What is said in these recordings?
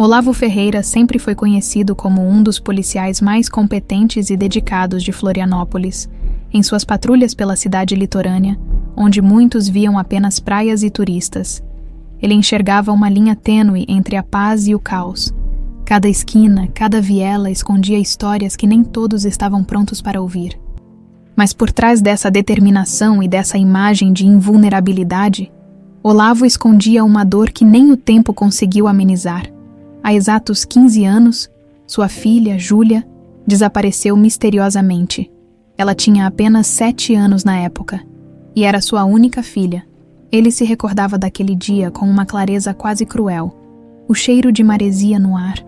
Olavo Ferreira sempre foi conhecido como um dos policiais mais competentes e dedicados de Florianópolis, em suas patrulhas pela cidade litorânea, onde muitos viam apenas praias e turistas. Ele enxergava uma linha tênue entre a paz e o caos. Cada esquina, cada viela escondia histórias que nem todos estavam prontos para ouvir. Mas por trás dessa determinação e dessa imagem de invulnerabilidade, Olavo escondia uma dor que nem o tempo conseguiu amenizar. Há exatos 15 anos, sua filha, Júlia, desapareceu misteriosamente. Ela tinha apenas 7 anos na época, e era sua única filha. Ele se recordava daquele dia com uma clareza quase cruel. O cheiro de maresia no ar,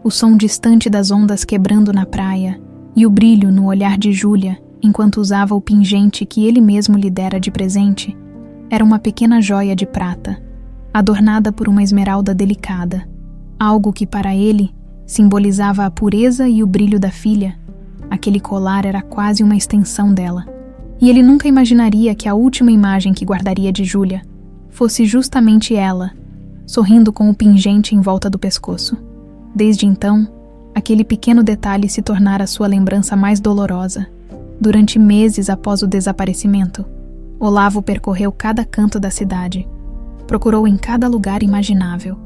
o som distante das ondas quebrando na praia e o brilho no olhar de Júlia enquanto usava o pingente que ele mesmo lhe dera de presente, era uma pequena joia de prata, adornada por uma esmeralda delicada, algo que para ele simbolizava a pureza e o brilho da filha. Aquele colar era quase uma extensão dela. E ele nunca imaginaria que a última imagem que guardaria de Júlia fosse justamente ela, sorrindo com o pingente em volta do pescoço. Desde então, aquele pequeno detalhe se tornara sua lembrança mais dolorosa. Durante meses após o desaparecimento, Olavo percorreu cada canto da cidade, procurou em cada lugar imaginável,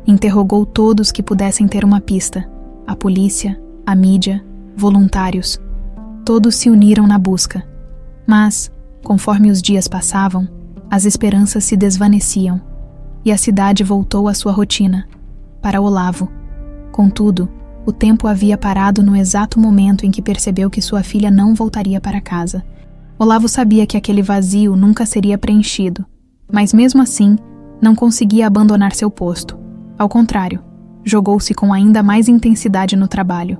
interrogou todos que pudessem ter uma pista, a polícia, a mídia, voluntários. Todos se uniram na busca. Mas, conforme os dias passavam, as esperanças se desvaneciam e a cidade voltou à sua rotina. Para Olavo, contudo, o tempo havia parado no exato momento em que percebeu que sua filha não voltaria para casa. Olavo sabia que aquele vazio nunca seria preenchido, mas mesmo assim, não conseguia abandonar seu posto. Ao contrário, jogou-se com ainda mais intensidade no trabalho,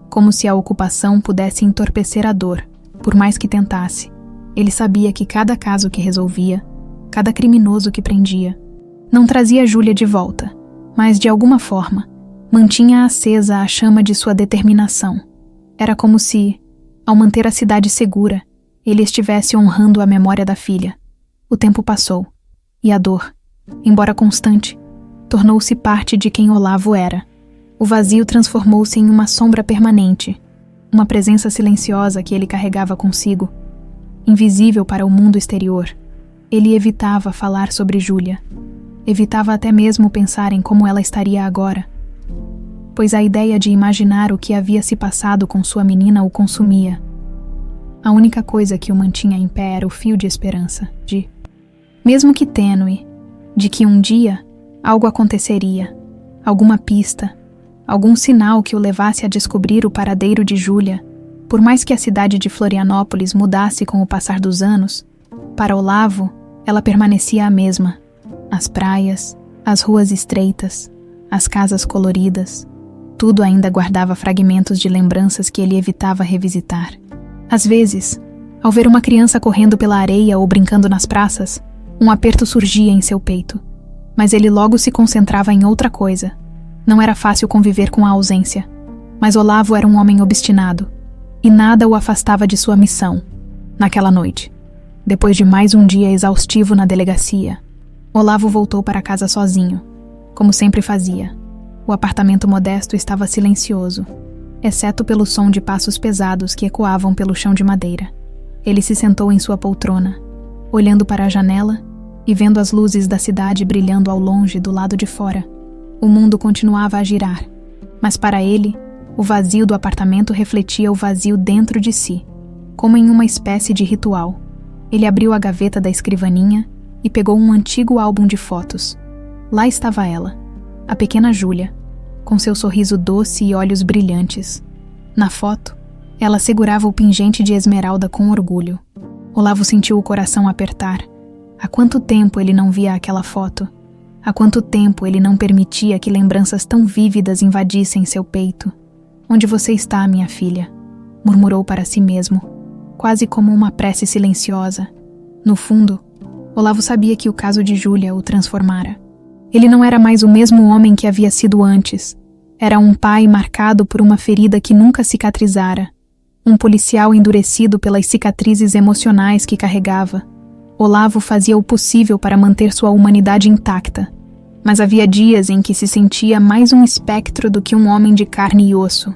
como se a ocupação pudesse entorpecer a dor, por mais que tentasse. Ele sabia que cada caso que resolvia, cada criminoso que prendia, não trazia Júlia de volta, mas de alguma forma, mantinha acesa a chama de sua determinação. Era como se, ao manter a cidade segura, ele estivesse honrando a memória da filha. O tempo passou, e a dor, embora constante, tornou-se parte de quem Olavo era. O vazio transformou-se em uma sombra permanente, uma presença silenciosa que ele carregava consigo. Invisível para o mundo exterior, ele evitava falar sobre Júlia. Evitava até mesmo pensar em como ela estaria agora, pois a ideia de imaginar o que havia se passado com sua menina o consumia. A única coisa que o mantinha em pé era o fio de esperança, mesmo que tênue, de que um dia algo aconteceria, alguma pista, algum sinal que o levasse a descobrir o paradeiro de Júlia. Por mais que a cidade de Florianópolis mudasse com o passar dos anos, para Olavo, ela permanecia a mesma. As praias, as ruas estreitas, as casas coloridas, tudo ainda guardava fragmentos de lembranças que ele evitava revisitar. Às vezes, ao ver uma criança correndo pela areia ou brincando nas praças, um aperto surgia em seu peito, mas ele logo se concentrava em outra coisa. Não era fácil conviver com a ausência, mas Olavo era um homem obstinado, e nada o afastava de sua missão. Naquela noite, depois de mais um dia exaustivo na delegacia, Olavo voltou para casa sozinho, como sempre fazia. O apartamento modesto estava silencioso, exceto pelo som de passos pesados que ecoavam pelo chão de madeira. Ele se sentou em sua poltrona, olhando para a janela e vendo as luzes da cidade brilhando ao longe do lado de fora. O mundo continuava a girar, mas para ele, o vazio do apartamento refletia o vazio dentro de si, como em uma espécie de ritual. Ele abriu a gaveta da escrivaninha e pegou um antigo álbum de fotos. Lá estava ela, a pequena Júlia, com seu sorriso doce e olhos brilhantes. Na foto, ela segurava o pingente de esmeralda com orgulho. Olavo sentiu o coração apertar. Há quanto tempo ele não via aquela foto? Há quanto tempo ele não permitia que lembranças tão vívidas invadissem seu peito? "Onde você está, minha filha?", murmurou para si mesmo, quase como uma prece silenciosa. No fundo, Olavo sabia que o caso de Júlia o transformara. Ele não era mais o mesmo homem que havia sido antes. Era um pai marcado por uma ferida que nunca cicatrizara. Um policial endurecido pelas cicatrizes emocionais que carregava. Olavo fazia o possível para manter sua humanidade intacta, Mas havia dias em que se sentia mais um espectro do que um homem de carne e osso.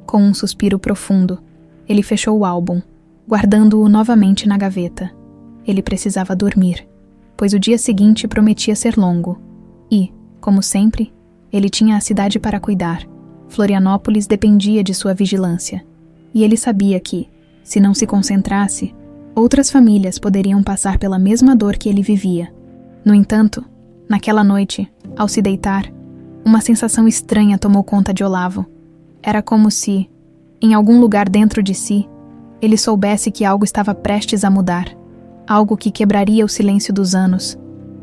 Com um suspiro profundo, ele fechou o álbum, guardando-o novamente na gaveta. Ele precisava dormir, pois o dia seguinte prometia ser longo. E, como sempre, ele tinha a cidade para cuidar. Florianópolis dependia de sua vigilância. E ele sabia que, se não se concentrasse, outras famílias poderiam passar pela mesma dor que ele vivia. No entanto, naquela noite, ao se deitar, uma sensação estranha tomou conta de Olavo. Era como se, em algum lugar dentro de si, ele soubesse que algo estava prestes a mudar. Algo que quebraria o silêncio dos anos.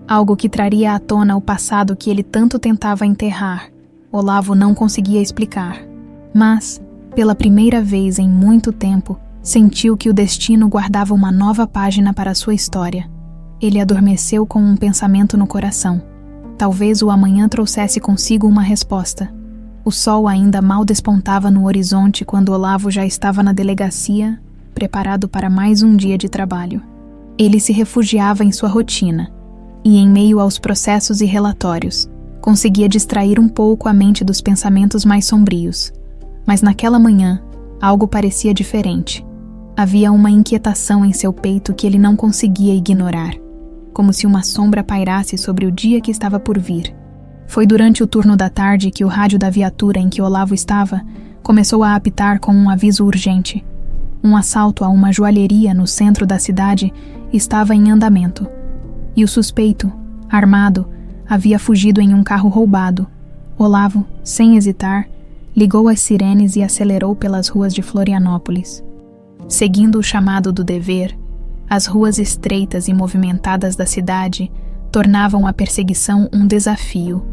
Algo que traria à tona o passado que ele tanto tentava enterrar. Olavo não conseguia explicar. Mas, pela primeira vez em muito tempo, sentiu que o destino guardava uma nova página para sua história. Ele adormeceu com um pensamento no coração. Talvez o amanhã trouxesse consigo uma resposta. O sol ainda mal despontava no horizonte quando Olavo já estava na delegacia, preparado para mais um dia de trabalho. Ele se refugiava em sua rotina, e em meio aos processos e relatórios, conseguia distrair um pouco a mente dos pensamentos mais sombrios. Mas naquela manhã, algo parecia diferente. Havia uma inquietação em seu peito que ele não conseguia ignorar, como se uma sombra pairasse sobre o dia que estava por vir. Foi durante o turno da tarde que o rádio da viatura em que Olavo estava começou a apitar com um aviso urgente. Um assalto a uma joalheria no centro da cidade estava em andamento, e o suspeito, armado, havia fugido em um carro roubado. Olavo, sem hesitar, ligou as sirenes e acelerou pelas ruas de Florianópolis. Seguindo o chamado do dever, as ruas estreitas e movimentadas da cidade tornavam a perseguição um desafio.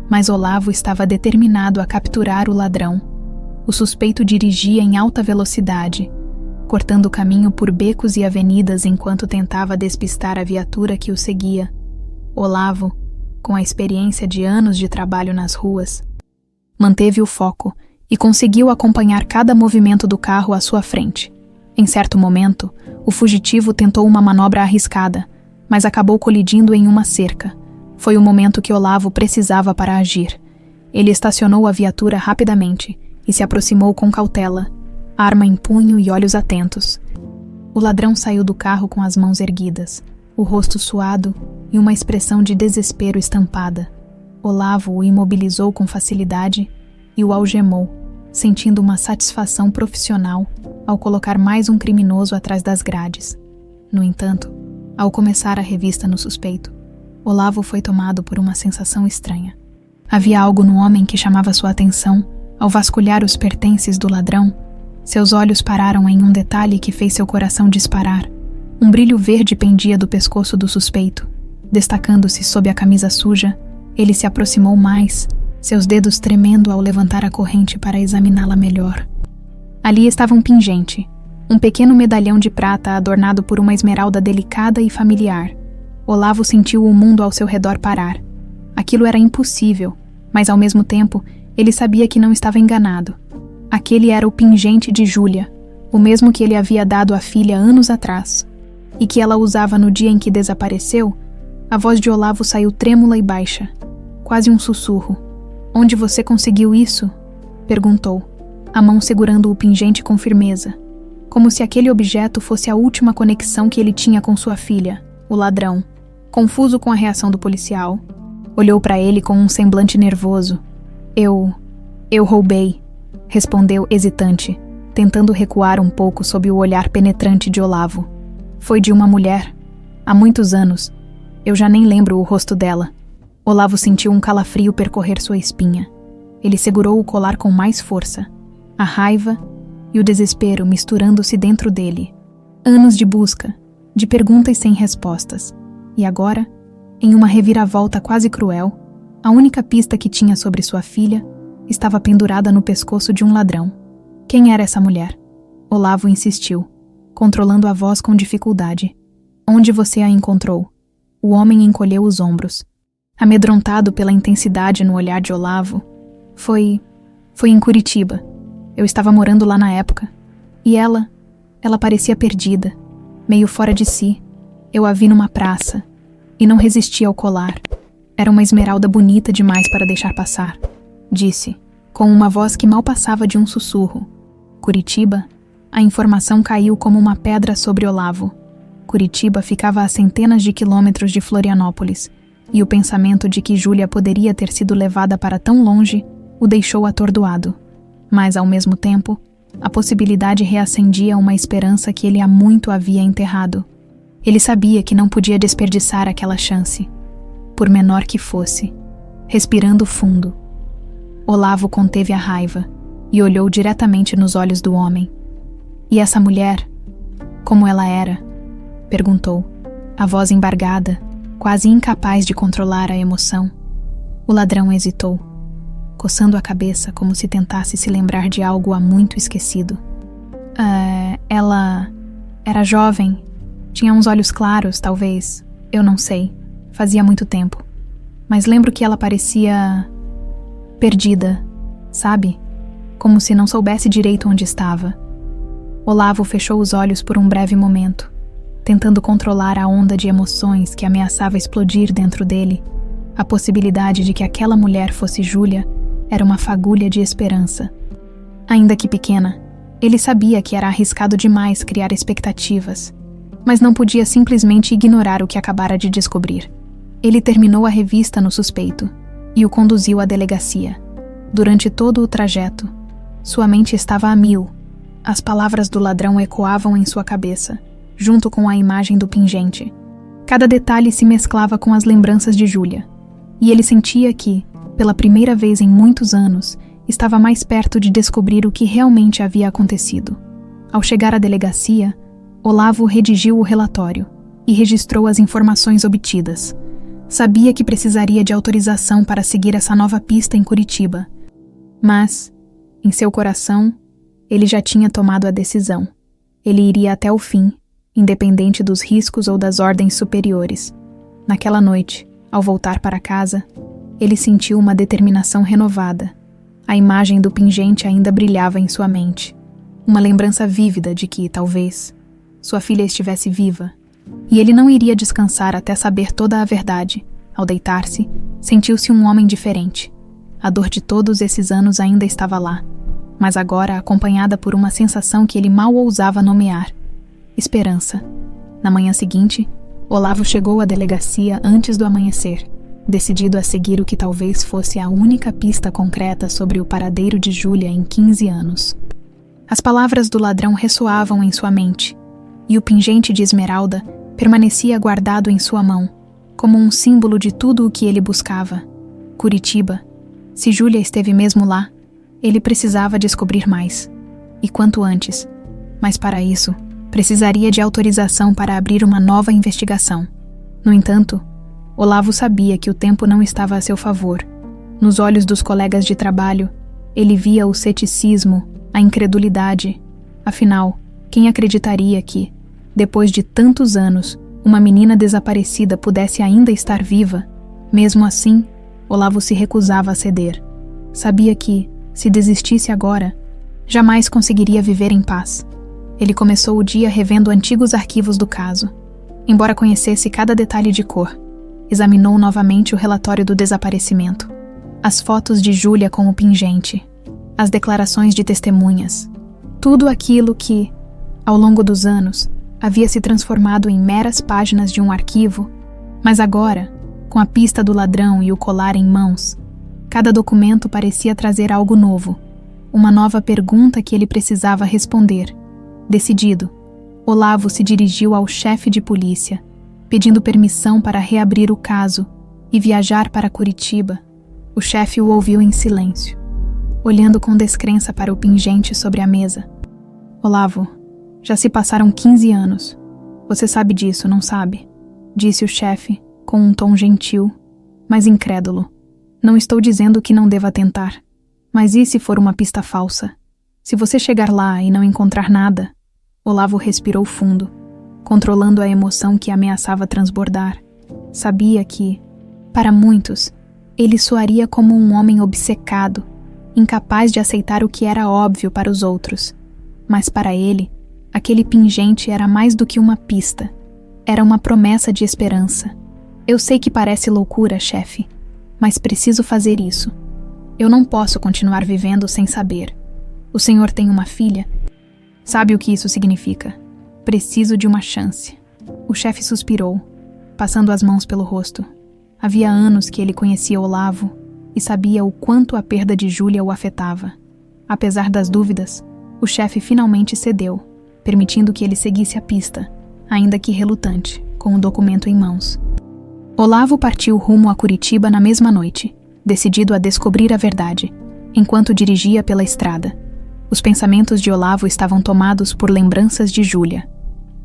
Mas Olavo estava determinado a capturar o ladrão. O suspeito dirigia em alta velocidade, cortando o caminho por becos e avenidas enquanto tentava despistar a viatura que o seguia. Olavo, com a experiência de anos de trabalho nas ruas, manteve o foco e conseguiu acompanhar cada movimento do carro à sua frente. Em certo momento, o fugitivo tentou uma manobra arriscada, mas acabou colidindo em uma cerca. Foi o momento que Olavo precisava para agir. Ele estacionou a viatura rapidamente e se aproximou com cautela, arma em punho e olhos atentos. O ladrão saiu do carro com as mãos erguidas, o rosto suado e uma expressão de desespero estampada. Olavo o imobilizou com facilidade e o algemou, sentindo uma satisfação profissional ao colocar mais um criminoso atrás das grades. No entanto, ao começar a revista no suspeito, Olavo foi tomado por uma sensação estranha. Havia algo no homem que chamava sua atenção. Ao vasculhar os pertences do ladrão, seus olhos pararam em um detalhe que fez seu coração disparar. Um brilho verde pendia do pescoço do suspeito. Destacando-se sob a camisa suja, ele se aproximou mais, seus dedos tremendo ao levantar a corrente para examiná-la melhor. Ali estava um pingente, um pequeno medalhão de prata adornado por uma esmeralda delicada e familiar. Olavo sentiu o mundo ao seu redor parar. Aquilo era impossível, mas ao mesmo tempo, ele sabia que não estava enganado. Aquele era o pingente de Júlia, o mesmo que ele havia dado à filha anos atrás, e que ela usava no dia em que desapareceu. A voz de Olavo saiu trêmula e baixa, quase um sussurro. "Onde você conseguiu isso?" perguntou, a mão segurando o pingente com firmeza, como se aquele objeto fosse a última conexão que ele tinha com sua filha, o ladrão. Confuso com a reação do policial, olhou para ele com um semblante nervoso. Eu roubei", respondeu hesitante, tentando recuar um pouco sob o olhar penetrante de Olavo. "Foi de uma mulher. Há muitos anos. Eu já nem lembro o rosto dela." Olavo sentiu um calafrio percorrer sua espinha. Ele segurou o colar com mais força, a raiva e o desespero misturando-se dentro dele. Anos de busca, de perguntas sem respostas. E agora, em uma reviravolta quase cruel, a única pista que tinha sobre sua filha estava pendurada no pescoço de um ladrão. Quem era essa mulher? Olavo insistiu, controlando a voz com dificuldade. "Onde você a encontrou?" O homem encolheu os ombros. Amedrontado pela intensidade no olhar de Olavo, Foi em Curitiba. Eu estava morando lá na época. E ela parecia perdida, meio fora de si. Eu a vi numa praça, e não resisti ao colar. Era uma esmeralda bonita demais para deixar passar, disse, com uma voz que mal passava de um sussurro. Curitiba? A informação caiu como uma pedra sobre Olavo. Curitiba ficava a centenas de quilômetros de Florianópolis, e o pensamento de que Júlia poderia ter sido levada para tão longe o deixou atordoado. Mas, ao mesmo tempo, a possibilidade reacendia uma esperança que ele há muito havia enterrado. Ele sabia que não podia desperdiçar aquela chance, por menor que fosse. Respirando fundo, Olavo conteve a raiva e olhou diretamente nos olhos do homem. E essa mulher, como ela era? Perguntou, a voz embargada, quase incapaz de controlar a emoção. O ladrão hesitou, coçando a cabeça como se tentasse se lembrar de algo há muito esquecido. Ela era jovem, tinha uns olhos claros, talvez, eu não sei, fazia muito tempo. Mas lembro que ela parecia perdida, sabe? Como se não soubesse direito onde estava. Olavo fechou os olhos por um breve momento, tentando controlar a onda de emoções que ameaçava explodir dentro dele. A possibilidade de que aquela mulher fosse Júlia era uma fagulha de esperança. Ainda que pequena, ele sabia que era arriscado demais criar expectativas, mas não podia simplesmente ignorar o que acabara de descobrir. Ele terminou a revista no suspeito e o conduziu à delegacia. Durante todo o trajeto, sua mente estava a mil. As palavras do ladrão ecoavam em sua cabeça, junto com a imagem do pingente. Cada detalhe se mesclava com as lembranças de Júlia, e ele sentia que, pela primeira vez em muitos anos, estava mais perto de descobrir o que realmente havia acontecido. Ao chegar à delegacia, Olavo redigiu o relatório e registrou as informações obtidas. Sabia que precisaria de autorização para seguir essa nova pista em Curitiba, mas, em seu coração, ele já tinha tomado a decisão. Ele iria até o fim, independente dos riscos ou das ordens superiores. Naquela noite, ao voltar para casa, ele sentiu uma determinação renovada. A imagem do pingente ainda brilhava em sua mente. Uma lembrança vívida de que, talvez, sua filha estivesse viva. E ele não iria descansar até saber toda a verdade. Ao deitar-se, sentiu-se um homem diferente. A dor de todos esses anos ainda estava lá, mas agora acompanhada por uma sensação que ele mal ousava nomear: esperança. Na manhã seguinte, Olavo chegou à delegacia antes do amanhecer, decidido a seguir o que talvez fosse a única pista concreta sobre o paradeiro de Júlia em 15 anos. As palavras do ladrão ressoavam em sua mente, e o pingente de esmeralda permanecia guardado em sua mão, como um símbolo de tudo o que ele buscava. Curitiba. Se Júlia esteve mesmo lá, ele precisava descobrir mais. E quanto antes. Mas para isso, precisaria de autorização para abrir uma nova investigação. No entanto, Olavo sabia que o tempo não estava a seu favor. Nos olhos dos colegas de trabalho, ele via o ceticismo, a incredulidade. Afinal, quem acreditaria que, depois de tantos anos, uma menina desaparecida pudesse ainda estar viva? Mesmo assim, Olavo se recusava a ceder. Sabia que, se desistisse agora, jamais conseguiria viver em paz. Ele começou o dia revendo antigos arquivos do caso. Embora conhecesse cada detalhe de cor, examinou novamente o relatório do desaparecimento, as fotos de Júlia com o pingente, as declarações de testemunhas, tudo aquilo que, ao longo dos anos, havia se transformado em meras páginas de um arquivo, mas agora, com a pista do ladrão e o colar em mãos, cada documento parecia trazer algo novo, uma nova pergunta que ele precisava responder. Decidido, Olavo se dirigiu ao chefe de polícia, pedindo permissão para reabrir o caso e viajar para Curitiba. O chefe o ouviu em silêncio, olhando com descrença para o pingente sobre a mesa. Olavo, já se passaram 15 anos. Você sabe disso, não sabe? Disse o chefe, com um tom gentil, mas incrédulo. Não estou dizendo que não deva tentar. Mas e se for uma pista falsa? Se você chegar lá e não encontrar nada? Olavo respirou fundo, controlando a emoção que ameaçava transbordar. Sabia que, para muitos, ele soaria como um homem obcecado, incapaz de aceitar o que era óbvio para os outros. Mas para ele, aquele pingente era mais do que uma pista. Era uma promessa de esperança. Eu sei que parece loucura, chefe, mas preciso fazer isso. Eu não posso continuar vivendo sem saber. O senhor tem uma filha? Sabe o que isso significa? Preciso de uma chance. O chefe suspirou, passando as mãos pelo rosto. Havia anos que ele conhecia Olavo e sabia o quanto a perda de Júlia o afetava. Apesar das dúvidas, o chefe finalmente cedeu, permitindo que ele seguisse a pista, ainda que relutante, com o documento em mãos. Olavo partiu rumo a Curitiba na mesma noite, decidido a descobrir a verdade, enquanto dirigia pela estrada. Os pensamentos de Olavo estavam tomados por lembranças de Júlia.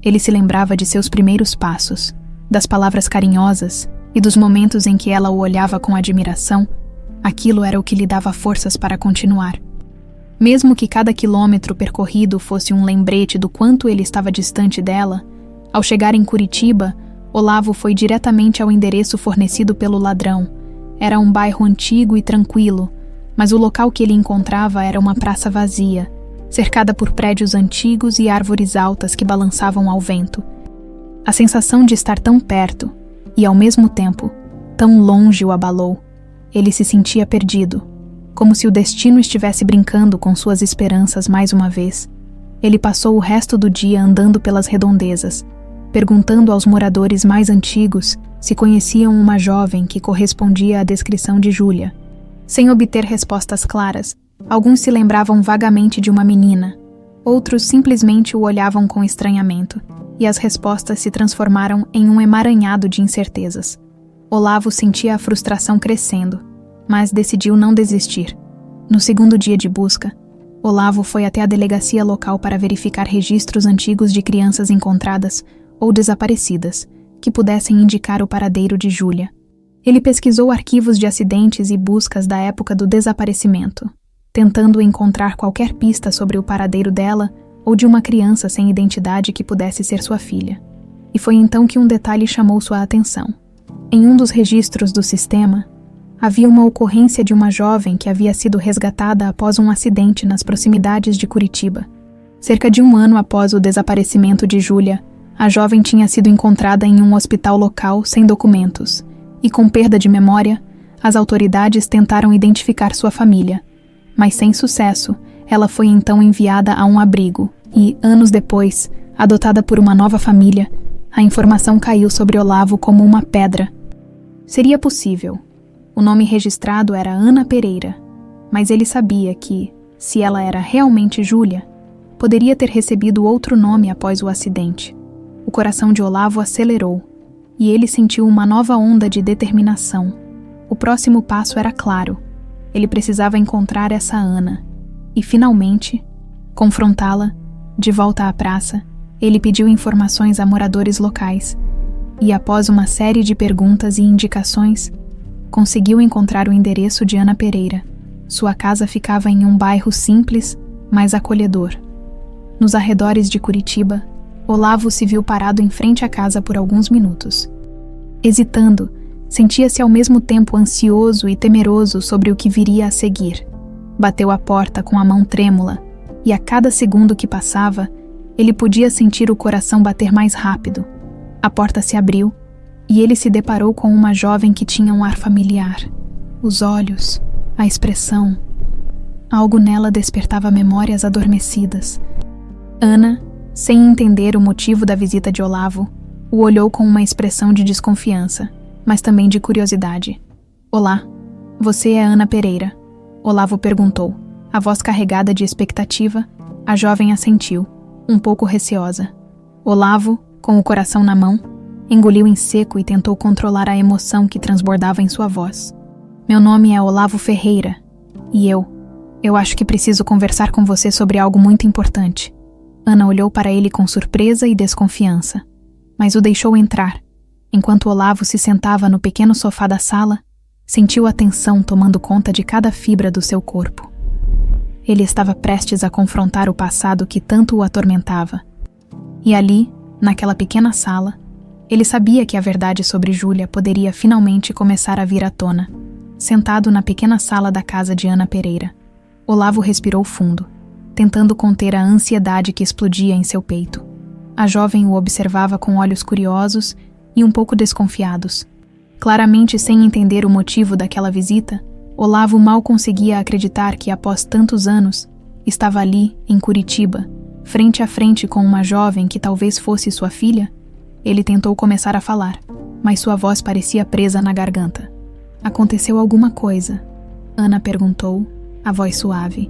Ele se lembrava de seus primeiros passos, das palavras carinhosas e dos momentos em que ela o olhava com admiração. Aquilo era o que lhe dava forças para continuar. Mesmo que cada quilômetro percorrido fosse um lembrete do quanto ele estava distante dela, ao chegar em Curitiba, Olavo foi diretamente ao endereço fornecido pelo ladrão. Era um bairro antigo e tranquilo, mas o local que ele encontrava era uma praça vazia, cercada por prédios antigos e árvores altas que balançavam ao vento. A sensação de estar tão perto e, ao mesmo tempo, tão longe o abalou. Ele se sentia perdido, como se o destino estivesse brincando com suas esperanças mais uma vez. Ele passou o resto do dia andando pelas redondezas, perguntando aos moradores mais antigos se conheciam uma jovem que correspondia à descrição de Júlia. Sem obter respostas claras, alguns se lembravam vagamente de uma menina, outros simplesmente o olhavam com estranhamento, e as respostas se transformaram em um emaranhado de incertezas. Olavo sentia a frustração crescendo, mas decidiu não desistir. No segundo dia de busca, Olavo foi até a delegacia local para verificar registros antigos de crianças encontradas ou desaparecidas, que pudessem indicar o paradeiro de Júlia. Ele pesquisou arquivos de acidentes e buscas da época do desaparecimento, tentando encontrar qualquer pista sobre o paradeiro dela ou de uma criança sem identidade que pudesse ser sua filha. E foi então que um detalhe chamou sua atenção. Em um dos registros do sistema, havia uma ocorrência de uma jovem que havia sido resgatada após um acidente nas proximidades de Curitiba. Cerca de 1 ano após o desaparecimento de Júlia, a jovem tinha sido encontrada em um hospital local sem documentos, e com perda de memória, as autoridades tentaram identificar sua família. Mas sem sucesso, ela foi então enviada a um abrigo e, anos depois, adotada por uma nova família, a informação caiu sobre Olavo como uma pedra. Seria possível. O nome registrado era Ana Pereira, mas ele sabia que, se ela era realmente Júlia, poderia ter recebido outro nome após o acidente. O coração de Olavo acelerou, e ele sentiu uma nova onda de determinação. O próximo passo era claro. Ele precisava encontrar essa Ana, e finalmente, confrontá-la. De volta à praça, ele pediu informações a moradores locais, e após uma série de perguntas e indicações, conseguiu encontrar o endereço de Ana Pereira. Sua casa ficava em um bairro simples, mas acolhedor. Nos arredores de Curitiba, Olavo se viu parado em frente à casa por alguns minutos. Hesitando, sentia-se ao mesmo tempo ansioso e temeroso sobre o que viria a seguir. Bateu à porta com a mão trêmula, e a cada segundo que passava, ele podia sentir o coração bater mais rápido. A porta se abriu, e ele se deparou com uma jovem que tinha um ar familiar. Os olhos, a expressão. Algo nela despertava memórias adormecidas. Ana, sem entender o motivo da visita de Olavo, o olhou com uma expressão de desconfiança, mas também de curiosidade. "Olá, você é Ana Pereira?" Olavo perguntou. A voz carregada de expectativa, a jovem assentiu, um pouco receosa. Olavo, com o coração na mão, engoliu em seco e tentou controlar a emoção que transbordava em sua voz. "Meu nome é Olavo Ferreira, e eu acho que preciso conversar com você sobre algo muito importante." Ana olhou para ele com surpresa e desconfiança, mas o deixou entrar. Enquanto Olavo se sentava no pequeno sofá da sala, sentiu a tensão tomando conta de cada fibra do seu corpo. Ele estava prestes a confrontar o passado que tanto o atormentava. E ali, naquela pequena sala, ele sabia que a verdade sobre Júlia poderia finalmente começar a vir à tona. Sentado na pequena sala da casa de Ana Pereira, Olavo respirou fundo, tentando conter a ansiedade que explodia em seu peito. A jovem o observava com olhos curiosos e um pouco desconfiados. Claramente sem entender o motivo daquela visita, Olavo mal conseguia acreditar que, após tantos anos, estava ali, em Curitiba, frente a frente com uma jovem que talvez fosse sua filha. Ele tentou começar a falar, mas sua voz parecia presa na garganta. Aconteceu alguma coisa? Ana perguntou, a voz suave.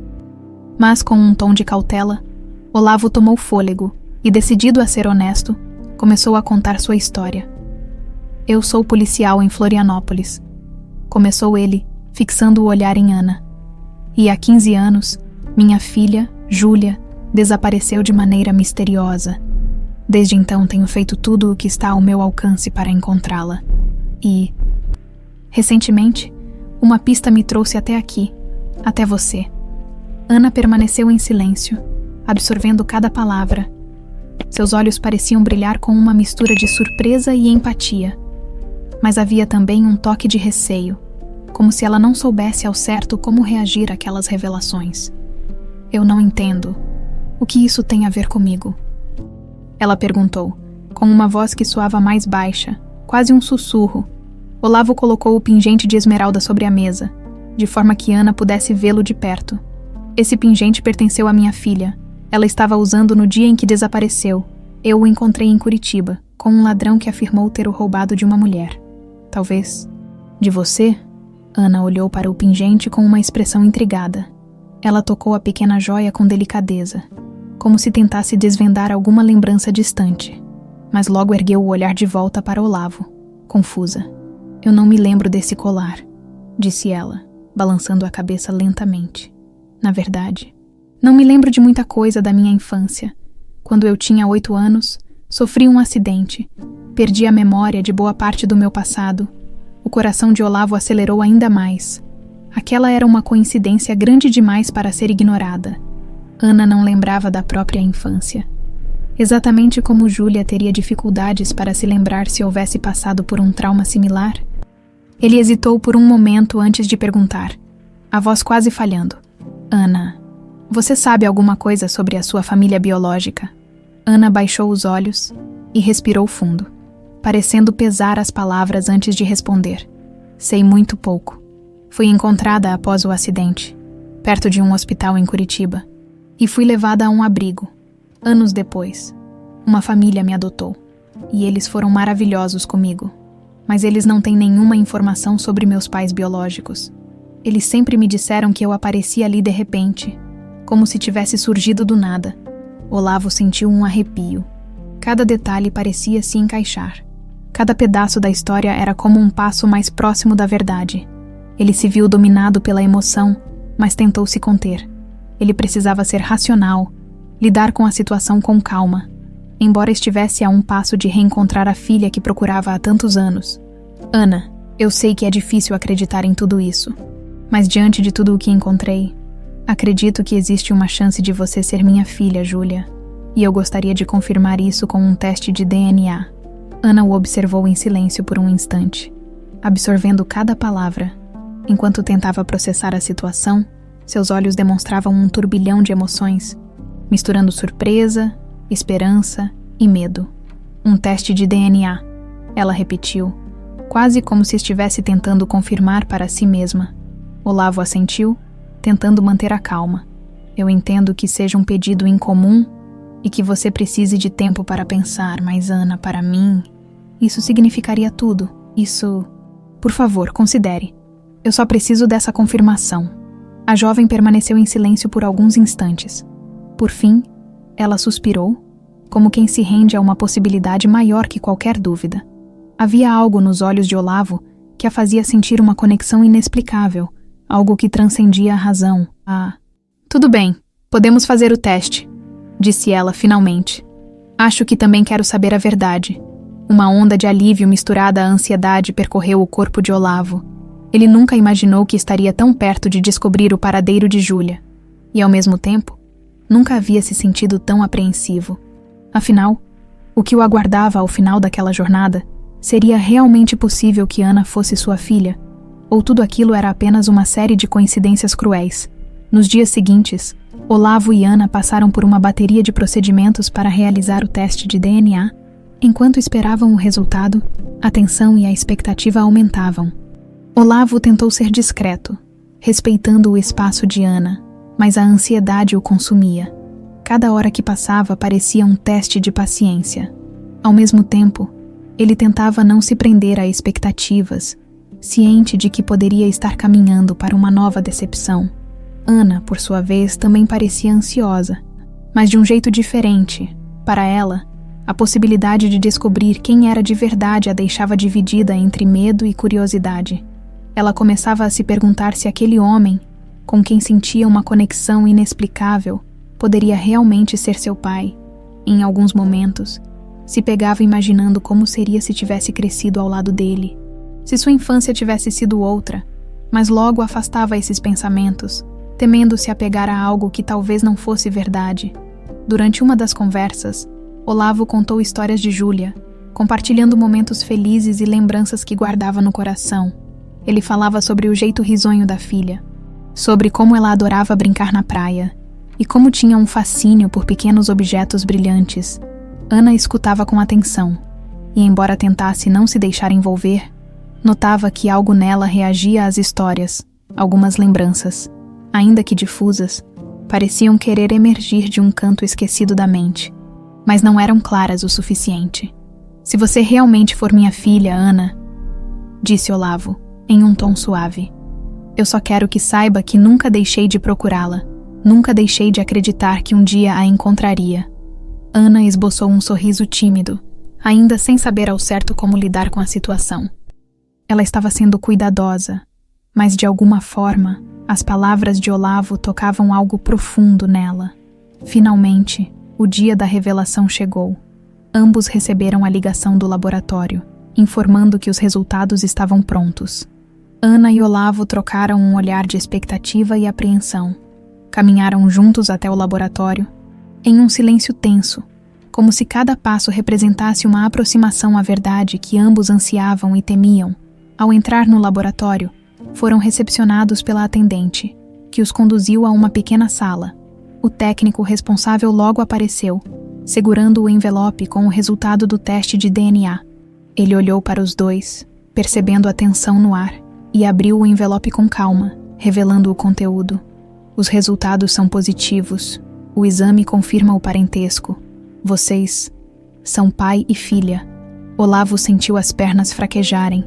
Mas com um tom de cautela, Olavo tomou fôlego e, decidido a ser honesto, começou a contar sua história. Eu sou policial em Florianópolis, começou ele, fixando o olhar em Ana. E há 15 anos, minha filha, Júlia, desapareceu de maneira misteriosa. Desde então tenho feito tudo o que está ao meu alcance para encontrá-la. E, recentemente, uma pista me trouxe até aqui, até você. Ana permaneceu em silêncio, absorvendo cada palavra. Seus olhos pareciam brilhar com uma mistura de surpresa e empatia. Mas havia também um toque de receio, como se ela não soubesse ao certo como reagir àquelas revelações. Eu não entendo. O que isso tem a ver comigo? Ela perguntou, com uma voz que soava mais baixa, quase um sussurro. Olavo colocou o pingente de esmeralda sobre a mesa, de forma que Ana pudesse vê-lo de perto. Esse pingente pertenceu à minha filha. Ela estava usando no dia em que desapareceu. Eu o encontrei em Curitiba, com um ladrão que afirmou ter o roubado de uma mulher. Talvez de você? Ana olhou para o pingente com uma expressão intrigada. Ela tocou a pequena joia com delicadeza, como se tentasse desvendar alguma lembrança distante, mas logo ergueu o olhar de volta para Olavo, confusa. Eu não me lembro desse colar, disse ela, balançando a cabeça lentamente. Na verdade, não me lembro de muita coisa da minha infância. Quando eu tinha 8 anos, sofri um acidente. Perdi a memória de boa parte do meu passado. O coração de Olavo acelerou ainda mais. Aquela era uma coincidência grande demais para ser ignorada. Ana não lembrava da própria infância. Exatamente como Júlia teria dificuldades para se lembrar se houvesse passado por um trauma similar. Ele hesitou por um momento antes de perguntar, a voz quase falhando. Ana, você sabe alguma coisa sobre a sua família biológica? Ana baixou os olhos e respirou fundo, parecendo pesar as palavras antes de responder. Sei muito pouco. Fui encontrada após o acidente, perto de um hospital em Curitiba, e fui levada a um abrigo. Anos depois, uma família me adotou, e eles foram maravilhosos comigo. Mas eles não têm nenhuma informação sobre meus pais biológicos. Eles sempre me disseram que eu aparecia ali de repente, como se tivesse surgido do nada. Olavo sentiu um arrepio. Cada detalhe parecia se encaixar. Cada pedaço da história era como um passo mais próximo da verdade. Ele se viu dominado pela emoção, mas tentou se conter. Ele precisava ser racional, lidar com a situação com calma, embora estivesse a um passo de reencontrar a filha que procurava há tantos anos. Ana, eu sei que é difícil acreditar em tudo isso, mas diante de tudo o que encontrei, acredito que existe uma chance de você ser minha filha, Júlia, e eu gostaria de confirmar isso com um teste de DNA. Ana o observou em silêncio por um instante, absorvendo cada palavra. Enquanto tentava processar a situação, seus olhos demonstravam um turbilhão de emoções, misturando surpresa, esperança e medo. Um teste de DNA, ela repetiu, quase como se estivesse tentando confirmar para si mesma. Olavo assentiu, tentando manter a calma. Eu entendo que seja um pedido incomum e que você precise de tempo para pensar, mas Ana, para mim, isso significaria tudo. Isso... Por favor, considere. Eu só preciso dessa confirmação. A jovem permaneceu em silêncio por alguns instantes. Por fim, ela suspirou, como quem se rende a uma possibilidade maior que qualquer dúvida. Havia algo nos olhos de Olavo que a fazia sentir uma conexão inexplicável, algo que transcendia a razão. Tudo bem, podemos fazer o teste, disse ela finalmente. Acho que também quero saber a verdade. Uma onda de alívio misturada à ansiedade percorreu o corpo de Olavo. Ele nunca imaginou que estaria tão perto de descobrir o paradeiro de Júlia. E, ao mesmo tempo, nunca havia se sentido tão apreensivo. Afinal, o que o aguardava ao final daquela jornada? Seria realmente possível que Ana fosse sua filha? Ou tudo aquilo era apenas uma série de coincidências cruéis? Nos dias seguintes, Olavo e Ana passaram por uma bateria de procedimentos para realizar o teste de DNA. Enquanto esperavam o resultado, a tensão e a expectativa aumentavam. Olavo tentou ser discreto, respeitando o espaço de Ana, mas a ansiedade o consumia. Cada hora que passava parecia um teste de paciência. Ao mesmo tempo, ele tentava não se prender a expectativas, ciente de que poderia estar caminhando para uma nova decepção. Ana, por sua vez, também parecia ansiosa, mas de um jeito diferente. Para ela, a possibilidade de descobrir quem era de verdade a deixava dividida entre medo e curiosidade. Ela começava a se perguntar se aquele homem, com quem sentia uma conexão inexplicável, poderia realmente ser seu pai. Em alguns momentos, se pegava imaginando como seria se tivesse crescido ao lado dele, se sua infância tivesse sido outra, mas logo afastava esses pensamentos, temendo se apegar a algo que talvez não fosse verdade. Durante uma das conversas, Olavo contou histórias de Júlia, compartilhando momentos felizes e lembranças que guardava no coração. Ele falava sobre o jeito risonho da filha, sobre como ela adorava brincar na praia e como tinha um fascínio por pequenos objetos brilhantes. Ana escutava com atenção e, embora tentasse não se deixar envolver, notava que algo nela reagia às histórias. Algumas lembranças, ainda que difusas, pareciam querer emergir de um canto esquecido da mente, mas não eram claras o suficiente. "Se você realmente for minha filha, Ana", disse Olavo, em um tom suave, "eu só quero que saiba que nunca deixei de procurá-la, nunca deixei de acreditar que um dia a encontraria." Ana esboçou um sorriso tímido, ainda sem saber ao certo como lidar com a situação. Ela estava sendo cuidadosa, mas de alguma forma, as palavras de Olavo tocavam algo profundo nela. Finalmente, o dia da revelação chegou. Ambos receberam a ligação do laboratório, informando que os resultados estavam prontos. Ana e Olavo trocaram um olhar de expectativa e apreensão. Caminharam juntos até o laboratório, em um silêncio tenso, como se cada passo representasse uma aproximação à verdade que ambos ansiavam e temiam. Ao entrar no laboratório, foram recepcionados pela atendente, que os conduziu a uma pequena sala. O técnico responsável logo apareceu, segurando o envelope com o resultado do teste de DNA. Ele olhou para os dois, percebendo a tensão no ar, e abriu o envelope com calma, revelando o conteúdo. "Os resultados são positivos. O exame confirma o parentesco. Vocês são pai e filha." Olavo sentiu as pernas fraquejarem.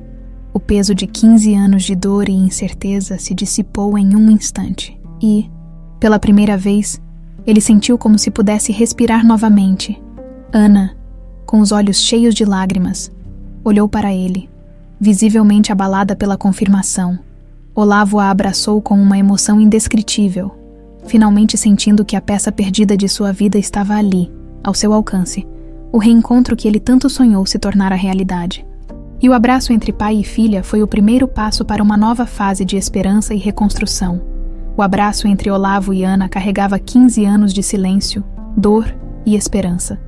O peso de 15 anos de dor e incerteza se dissipou em um instante. E, pela primeira vez, ele sentiu como se pudesse respirar novamente. Ana, com os olhos cheios de lágrimas, olhou para ele, visivelmente abalada pela confirmação. Olavo a abraçou com uma emoção indescritível, finalmente sentindo que a peça perdida de sua vida estava ali, ao seu alcance, o reencontro que ele tanto sonhou se tornara realidade. E o abraço entre pai e filha foi o primeiro passo para uma nova fase de esperança e reconstrução. O abraço entre Olavo e Ana carregava 15 anos de silêncio, dor e esperança.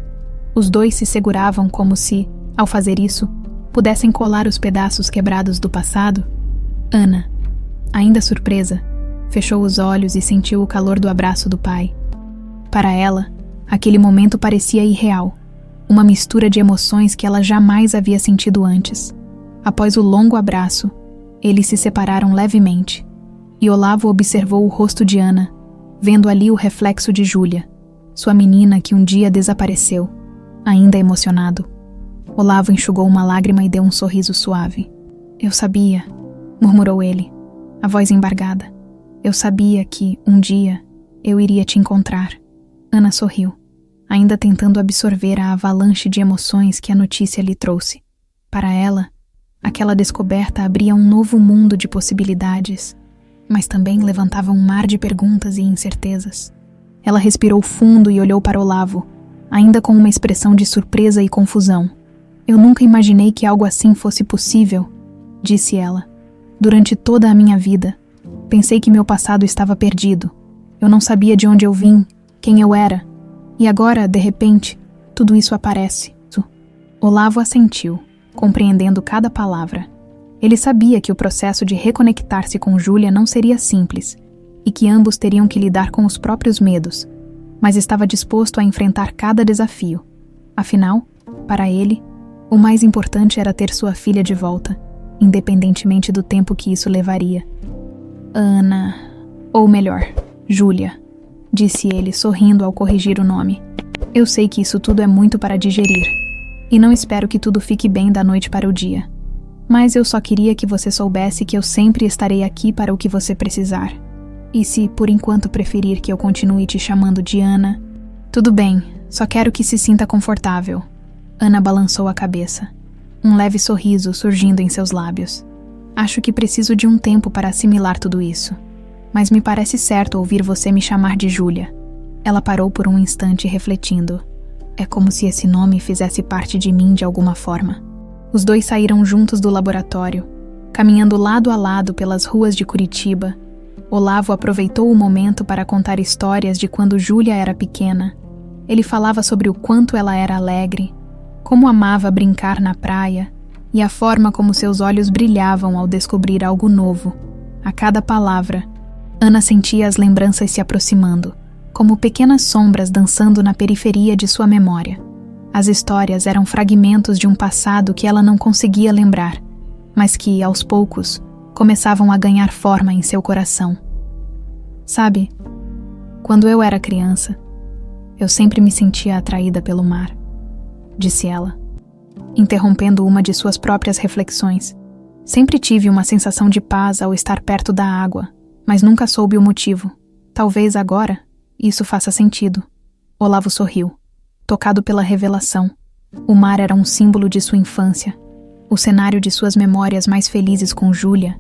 Os dois se seguravam como se, ao fazer isso, pudessem colar os pedaços quebrados do passado. Ana, ainda surpresa, fechou os olhos e sentiu o calor do abraço do pai. Para ela, aquele momento parecia irreal, uma mistura de emoções que ela jamais havia sentido antes. Após o longo abraço, eles se separaram levemente, e Olavo observou o rosto de Ana, vendo ali o reflexo de Júlia, sua menina que um dia desapareceu. Ainda emocionado, Olavo enxugou uma lágrima e deu um sorriso suave. "Eu sabia", murmurou ele, a voz embargada. "Eu sabia que, um dia, eu iria te encontrar." Ana sorriu, ainda tentando absorver a avalanche de emoções que a notícia lhe trouxe. Para ela, aquela descoberta abria um novo mundo de possibilidades, mas também levantava um mar de perguntas e incertezas. Ela respirou fundo e olhou para Olavo, ainda com uma expressão de surpresa e confusão. "Eu nunca imaginei que algo assim fosse possível", disse ela. "Durante toda a minha vida, pensei que meu passado estava perdido. Eu não sabia de onde eu vim, quem eu era. E agora, de repente, tudo isso aparece." Olavo assentiu, compreendendo cada palavra. Ele sabia que o processo de reconectar-se com Júlia não seria simples, e que ambos teriam que lidar com os próprios medos, mas estava disposto a enfrentar cada desafio. Afinal, Para ele, o mais importante era ter sua filha de volta, independentemente do tempo que isso levaria. Ana, ou melhor, Júlia, disse ele, sorrindo ao corrigir o nome. Eu sei que isso tudo é muito para digerir, e não espero que tudo fique bem da noite para o dia. Mas eu só queria que você soubesse que eu sempre estarei aqui para o que você precisar. E se, por enquanto, preferir que eu continue te chamando de Ana, tudo bem, só quero que se sinta confortável. Ana balançou a cabeça, um leve sorriso surgindo em seus lábios. Acho que preciso de um tempo para assimilar tudo isso, mas me parece certo ouvir você me chamar de Júlia. Ela parou por um instante refletindo. É como se esse nome fizesse parte de mim de alguma forma. Os dois saíram juntos do laboratório, caminhando lado a lado pelas ruas de Curitiba. Olavo aproveitou o momento para contar histórias de quando Júlia era pequena. Ele falava sobre o quanto ela era alegre, como amava brincar na praia e a forma como seus olhos brilhavam ao descobrir algo novo. A cada palavra, Ana sentia as lembranças se aproximando, como pequenas sombras dançando na periferia de sua memória. As histórias eram fragmentos de um passado que ela não conseguia lembrar, mas que, aos poucos, começavam a ganhar forma em seu coração. Sabe, quando eu era criança, eu sempre me sentia atraída pelo mar, disse ela, interrompendo uma de suas próprias reflexões. Sempre tive uma sensação de paz ao estar perto da água, mas nunca soube o motivo. Talvez agora isso faça sentido. Olavo sorriu, tocado pela revelação. O mar era um símbolo de sua infância, o cenário de suas memórias mais felizes com Júlia.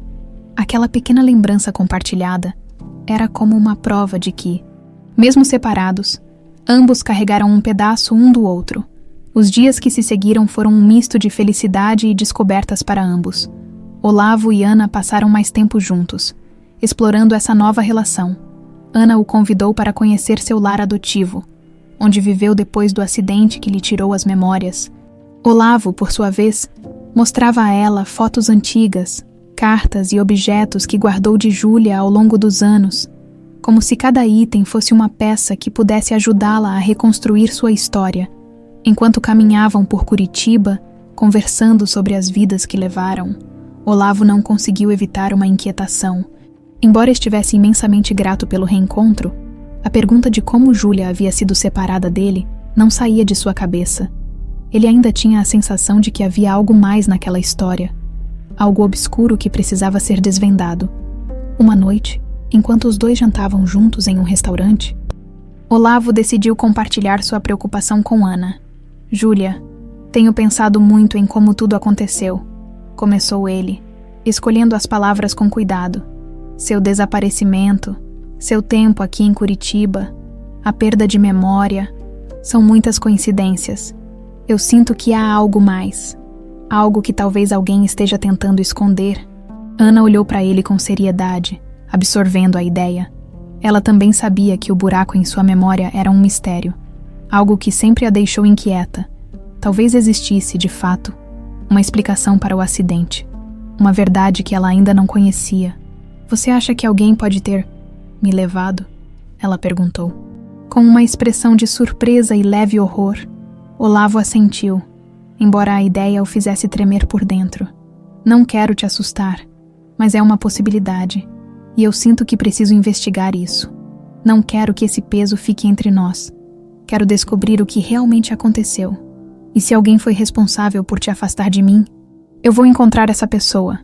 Aquela pequena lembrança compartilhada era como uma prova de que, mesmo separados, ambos carregaram um pedaço um do outro. Os dias que se seguiram foram um misto de felicidade e descobertas para ambos. Olavo e Ana passaram mais tempo juntos, explorando essa nova relação. Ana o convidou para conhecer seu lar adotivo, onde viveu depois do acidente que lhe tirou as memórias. Olavo, por sua vez, mostrava a ela fotos antigas, cartas e objetos que guardou de Júlia ao longo dos anos, como se cada item fosse uma peça que pudesse ajudá-la a reconstruir sua história. Enquanto caminhavam por Curitiba, conversando sobre as vidas que levaram, Olavo não conseguiu evitar uma inquietação. Embora estivesse imensamente grato pelo reencontro, a pergunta de como Júlia havia sido separada dele não saía de sua cabeça. Ele ainda tinha a sensação de que havia algo mais naquela história, algo obscuro que precisava ser desvendado. Uma noite, enquanto os dois jantavam juntos em um restaurante, Olavo decidiu compartilhar sua preocupação com Ana. Júlia, tenho pensado muito em como tudo aconteceu, começou ele, escolhendo as palavras com cuidado. Seu desaparecimento, seu tempo aqui em Curitiba, a perda de memória, são muitas coincidências. Eu sinto que há algo mais, algo que talvez alguém esteja tentando esconder. Ana olhou para ele com seriedade, absorvendo a ideia. Ela também sabia que o buraco em sua memória era um mistério, algo que sempre a deixou inquieta. Talvez existisse, de fato, uma explicação para o acidente, uma verdade que ela ainda não conhecia. Você acha que alguém pode ter me levado? Ela perguntou. Com uma expressão de surpresa e leve horror, Olavo assentiu, embora a ideia o fizesse tremer por dentro. Não quero te assustar, mas é uma possibilidade, e eu sinto que preciso investigar isso. Não quero que esse peso fique entre nós. Quero descobrir o que realmente aconteceu. E se alguém foi responsável por te afastar de mim, eu vou encontrar essa pessoa.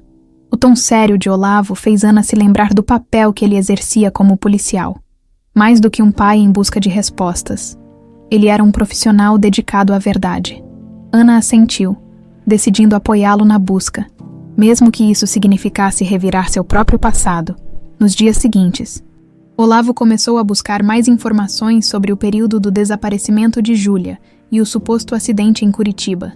O tom sério de Olavo fez Ana se lembrar do papel que ele exercia como policial. Mais do que um pai em busca de respostas. Ele era um profissional dedicado à verdade. Ana assentiu, decidindo apoiá-lo na busca, mesmo que isso significasse revirar seu próprio passado. Nos dias seguintes, Olavo começou a buscar mais informações sobre o período do desaparecimento de Júlia e o suposto acidente em Curitiba.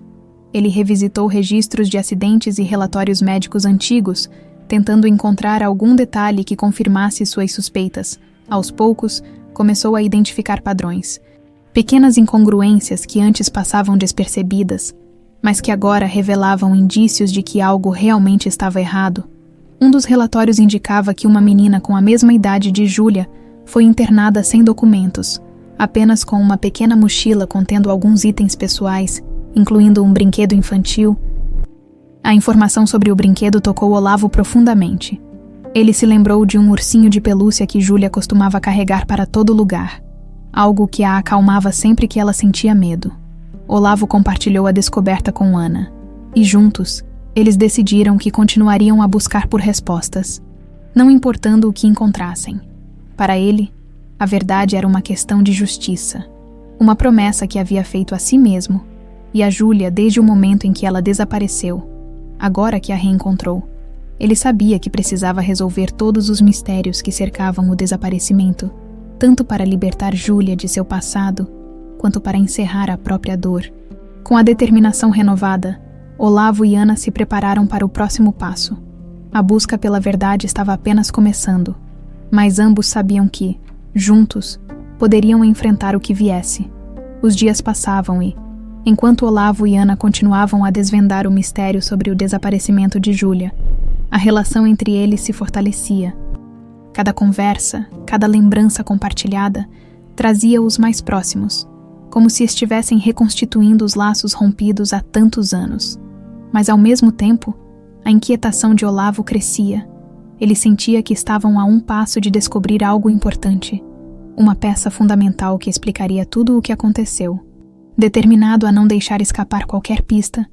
Ele revisitou registros de acidentes e relatórios médicos antigos, tentando encontrar algum detalhe que confirmasse suas suspeitas. Aos poucos, começou a identificar padrões. Pequenas incongruências que antes passavam despercebidas, mas que agora revelavam indícios de que algo realmente estava errado. Um dos relatórios indicava que uma menina com a mesma idade de Júlia foi internada sem documentos, apenas com uma pequena mochila contendo alguns itens pessoais incluindo um brinquedo infantil. A informação sobre o brinquedo tocou Olavo profundamente. Ele se lembrou de um ursinho de pelúcia que Júlia costumava carregar para todo lugar, algo que a acalmava sempre que ela sentia medo. Olavo compartilhou a descoberta com Ana, e juntos, eles decidiram que continuariam a buscar por respostas, não importando o que encontrassem. Para ele, a verdade era uma questão de justiça, uma promessa que havia feito a si mesmo e a Júlia desde o momento em que ela desapareceu. Agora que a reencontrou, ele sabia que precisava resolver todos os mistérios que cercavam o desaparecimento, tanto para libertar Júlia de seu passado, quanto para encerrar a própria dor. Com a determinação renovada, Olavo e Ana se prepararam para o próximo passo. A busca pela verdade estava apenas começando, mas ambos sabiam que, juntos, poderiam enfrentar o que viesse. Os dias passavam e, enquanto Olavo e Ana continuavam a desvendar o mistério sobre o desaparecimento de Júlia, a relação entre eles se fortalecia. Cada conversa, cada lembrança compartilhada, trazia-os mais próximos, como se estivessem reconstituindo os laços rompidos há tantos anos. Mas, ao mesmo tempo, a inquietação de Olavo crescia. Ele sentia que estavam a um passo de descobrir algo importante, uma peça fundamental que explicaria tudo o que aconteceu. Determinado a não deixar escapar qualquer pista,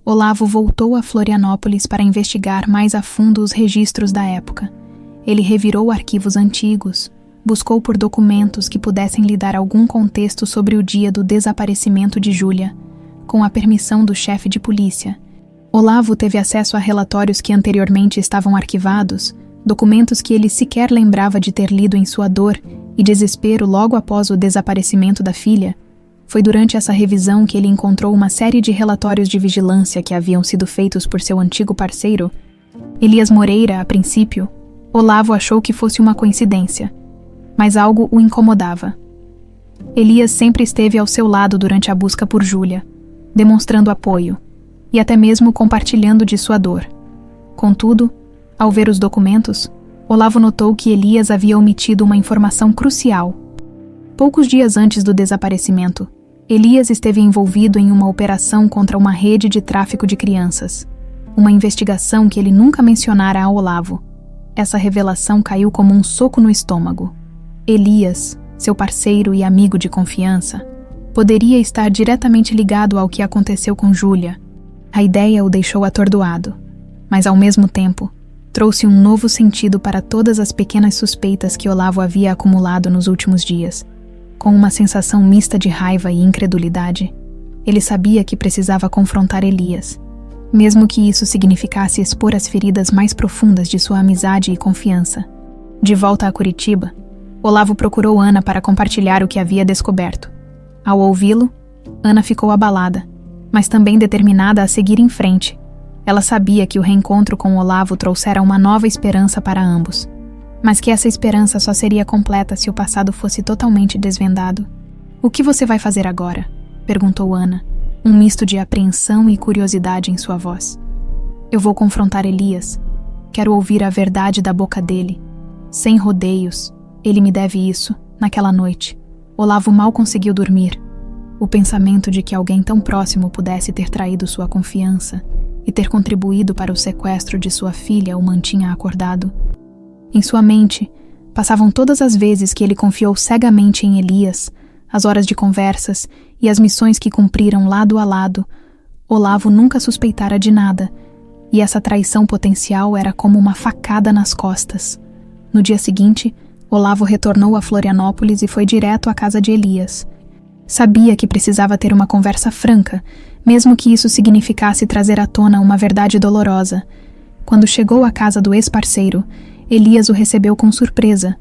Olavo voltou a Florianópolis para investigar mais a fundo os registros da época. Ele revirou arquivos antigos, buscou por documentos que pudessem lhe dar algum contexto sobre o dia do desaparecimento de Júlia. Com a permissão do chefe de polícia, Olavo teve acesso a relatórios que anteriormente estavam arquivados, documentos que ele sequer lembrava de ter lido em sua dor e desespero logo após o desaparecimento da filha. Foi durante essa revisão que ele encontrou uma série de relatórios de vigilância que haviam sido feitos por seu antigo parceiro, Elias Moreira. A princípio, Olavo achou que fosse uma coincidência, mas algo o incomodava. Elias sempre esteve ao seu lado durante a busca por Júlia, demonstrando apoio e até mesmo compartilhando de sua dor. Contudo, ao ver os documentos, Olavo notou que Elias havia omitido uma informação crucial. Poucos dias antes do desaparecimento, Elias esteve envolvido em uma operação contra uma rede de tráfico de crianças, uma investigação que ele nunca mencionara a Olavo. Essa revelação caiu como um soco no estômago. Elias, seu parceiro e amigo de confiança, poderia estar diretamente ligado ao que aconteceu com Júlia. A ideia o deixou atordoado, mas ao mesmo tempo, trouxe um novo sentido para todas as pequenas suspeitas que Olavo havia acumulado nos últimos dias. Com uma sensação mista de raiva e incredulidade, ele sabia que precisava confrontar Elias, mesmo que isso significasse expor as feridas mais profundas de sua amizade e confiança. De volta a Curitiba, Olavo procurou Ana para compartilhar o que havia descoberto. Ao ouvi-lo, Ana ficou abalada, mas também determinada a seguir em frente. Ela sabia que o reencontro com Olavo trouxera uma nova esperança para ambos, mas que essa esperança só seria completa se o passado fosse totalmente desvendado. "O que você vai fazer agora?" perguntou Ana, um misto de apreensão e curiosidade em sua voz. "Eu vou confrontar Elias. Quero ouvir a verdade da boca dele. Sem rodeios. Ele me deve isso, naquela noite." Olavo mal conseguiu dormir. O pensamento de que alguém tão próximo pudesse ter traído sua confiança e ter contribuído para o sequestro de sua filha o mantinha acordado. Em sua mente, passavam todas as vezes que ele confiou cegamente em Elias, as horas de conversas e as missões que cumpriram lado a lado. Olavo nunca suspeitara de nada, e essa traição potencial era como uma facada nas costas. No dia seguinte, Olavo retornou a Florianópolis e foi direto à casa de Elias. Sabia que precisava ter uma conversa franca, mesmo que isso significasse trazer à tona uma verdade dolorosa. Quando chegou à casa do ex-parceiro, Elias o recebeu com surpresa,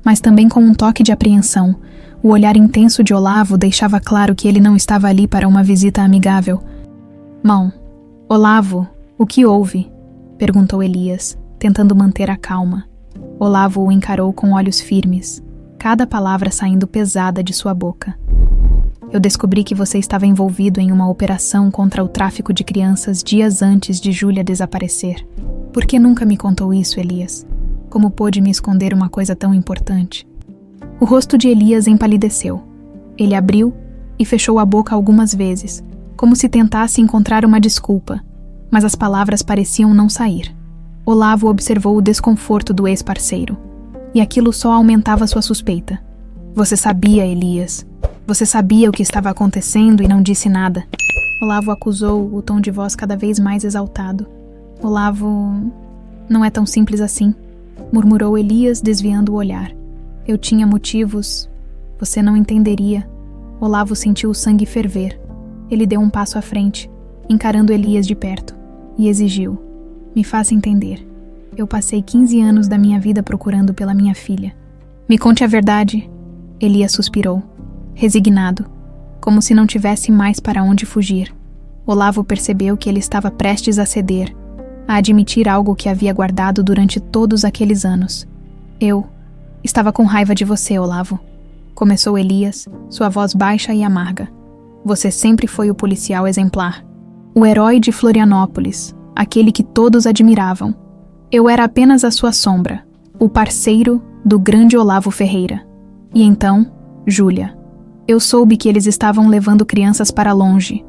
mas também com um toque de apreensão. O olhar intenso de Olavo deixava claro que ele não estava ali para uma visita amigável. "Mão, Olavo, o que houve?" perguntou Elias, tentando manter a calma. Olavo o encarou com olhos firmes, cada palavra saindo pesada de sua boca. "Eu descobri que você estava envolvido em uma operação contra o tráfico de crianças dias antes de Júlia desaparecer. Por que nunca me contou isso, Elias? Como pôde me esconder uma coisa tão importante?" O rosto de Elias empalideceu. Ele abriu e fechou a boca algumas vezes, como se tentasse encontrar uma desculpa, mas as palavras pareciam não sair. Olavo observou o desconforto do ex-parceiro, e aquilo só aumentava sua suspeita. Você sabia, Elias. Você sabia o que estava acontecendo e não disse nada. Olavo acusou, o tom de voz cada vez mais exaltado. Olavo... Não é tão simples assim, murmurou Elias, desviando o olhar. Eu tinha motivos. Você não entenderia. Olavo sentiu o sangue ferver. Ele deu um passo à frente, encarando Elias de perto, e exigiu: me faça entender. Eu passei 15 anos da minha vida procurando pela minha filha. Me conte a verdade. Elias suspirou, resignado, como se não tivesse mais para onde fugir. Olavo percebeu que ele estava prestes a ceder, a admitir algo que havia guardado durante todos aqueles anos. Eu estava com raiva de você, Olavo. Começou Elias, sua voz baixa e amarga. Você sempre foi o policial exemplar, o herói de Florianópolis, aquele que todos admiravam. Eu era apenas a sua sombra, o parceiro do grande Olavo Ferreira. E então, Júlia. Eu soube que eles estavam levando crianças para longe,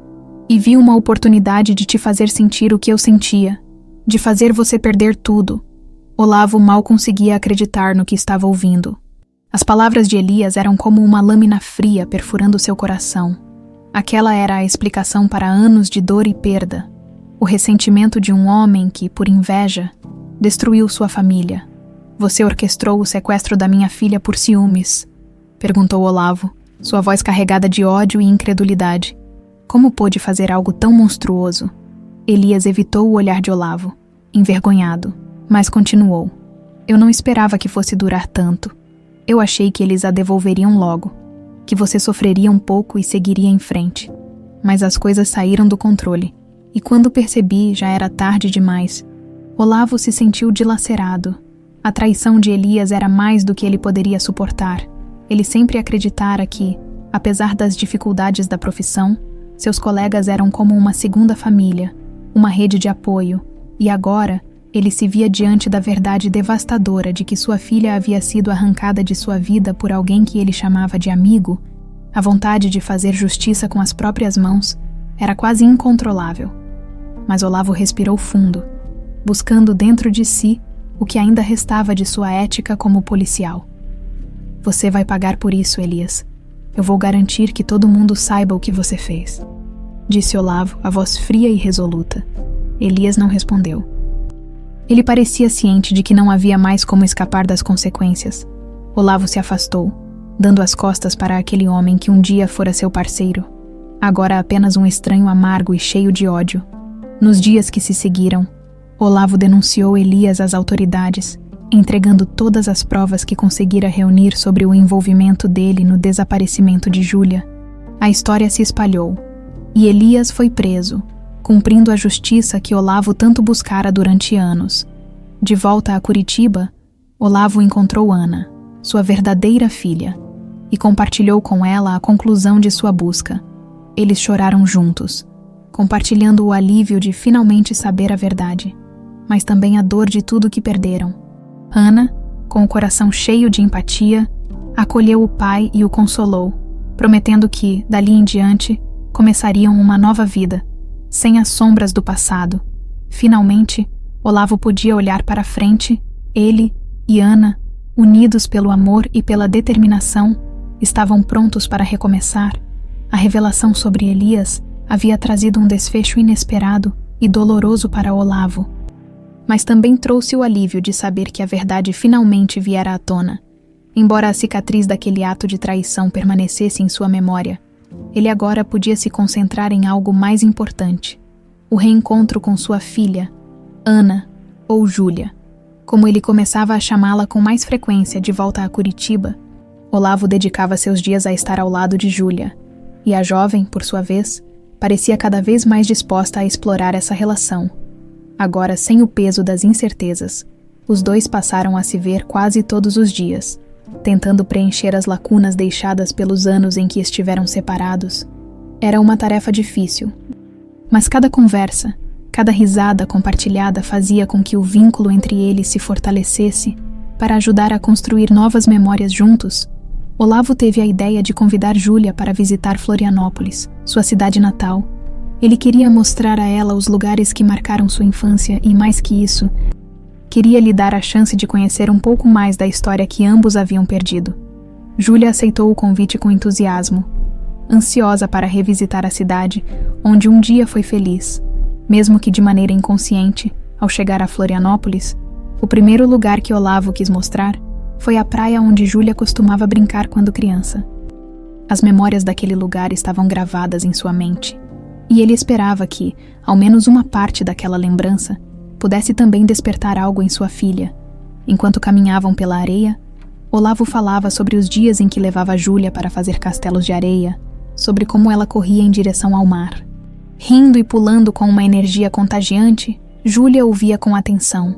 e vi uma oportunidade de te fazer sentir o que eu sentia, de fazer você perder tudo. Olavo mal conseguia acreditar no que estava ouvindo. As palavras de Elias eram como uma lâmina fria perfurando seu coração. Aquela era a explicação para anos de dor e perda. O ressentimento de um homem que, por inveja, destruiu sua família. Você orquestrou o sequestro da minha filha por ciúmes, perguntou Olavo, sua voz carregada de ódio e incredulidade. Como pôde fazer algo tão monstruoso? Elias evitou o olhar de Olavo, envergonhado, mas continuou. Eu não esperava que fosse durar tanto. Eu achei que eles a devolveriam logo, que você sofreria um pouco e seguiria em frente. Mas as coisas saíram do controle, e quando percebi, já era tarde demais. Olavo se sentiu dilacerado. A traição de Elias era mais do que ele poderia suportar. Ele sempre acreditara que, apesar das dificuldades da profissão, seus colegas eram como uma segunda família, uma rede de apoio, e agora ele se via diante da verdade devastadora de que sua filha havia sido arrancada de sua vida por alguém que ele chamava de amigo. A vontade de fazer justiça com as próprias mãos era quase incontrolável. Mas Olavo respirou fundo, buscando dentro de si o que ainda restava de sua ética como policial. Você vai pagar por isso, Elias. Eu vou garantir que todo mundo saiba o que você fez, disse Olavo, a voz fria e resoluta. Elias não respondeu. Ele parecia ciente de que não havia mais como escapar das consequências. Olavo se afastou, dando as costas para aquele homem que um dia fora seu parceiro, agora apenas um estranho amargo e cheio de ódio. Nos dias que se seguiram, Olavo denunciou Elias às autoridades, entregando todas as provas que conseguira reunir sobre o envolvimento dele no desaparecimento de Júlia. A história se espalhou, e Elias foi preso, cumprindo a justiça que Olavo tanto buscara durante anos. De volta a Curitiba, Olavo encontrou Ana, sua verdadeira filha, e compartilhou com ela a conclusão de sua busca. Eles choraram juntos, compartilhando o alívio de finalmente saber a verdade, mas também a dor de tudo que perderam. Ana, com o coração cheio de empatia, acolheu o pai e o consolou, prometendo que, dali em diante, começariam uma nova vida, sem as sombras do passado. Finalmente, Olavo podia olhar para frente. Ele e Ana, unidos pelo amor e pela determinação, estavam prontos para recomeçar. A revelação sobre Elias havia trazido um desfecho inesperado e doloroso para Olavo, mas também trouxe o alívio de saber que a verdade finalmente viera à tona. Embora a cicatriz daquele ato de traição permanecesse em sua memória, ele agora podia se concentrar em algo mais importante: o reencontro com sua filha, Ana, ou Júlia, como ele começava a chamá-la com mais frequência de volta a Curitiba. Olavo dedicava seus dias a estar ao lado de Júlia, e a jovem, por sua vez, parecia cada vez mais disposta a explorar essa relação. Agora, sem o peso das incertezas, os dois passaram a se ver quase todos os dias, tentando preencher as lacunas deixadas pelos anos em que estiveram separados. Era uma tarefa difícil, mas cada conversa, cada risada compartilhada fazia com que o vínculo entre eles se fortalecesse para ajudar a construir novas memórias juntos. Olavo teve a ideia de convidar Júlia para visitar Florianópolis, sua cidade natal, Ele queria mostrar a ela os lugares que marcaram sua infância e, mais que isso, queria lhe dar a chance de conhecer um pouco mais da história que ambos haviam perdido. Júlia aceitou o convite com entusiasmo, ansiosa para revisitar a cidade onde um dia foi feliz, mesmo que de maneira inconsciente. Ao chegar a Florianópolis, o primeiro lugar que Olavo quis mostrar foi a praia onde Júlia costumava brincar quando criança. As memórias daquele lugar estavam gravadas em sua mente, e ele esperava que, ao menos uma parte daquela lembrança, pudesse também despertar algo em sua filha. Enquanto caminhavam pela areia, Olavo falava sobre os dias em que levava Júlia para fazer castelos de areia, sobre como ela corria em direção ao mar. Rindo e pulando com uma energia contagiante, Júlia ouvia com atenção,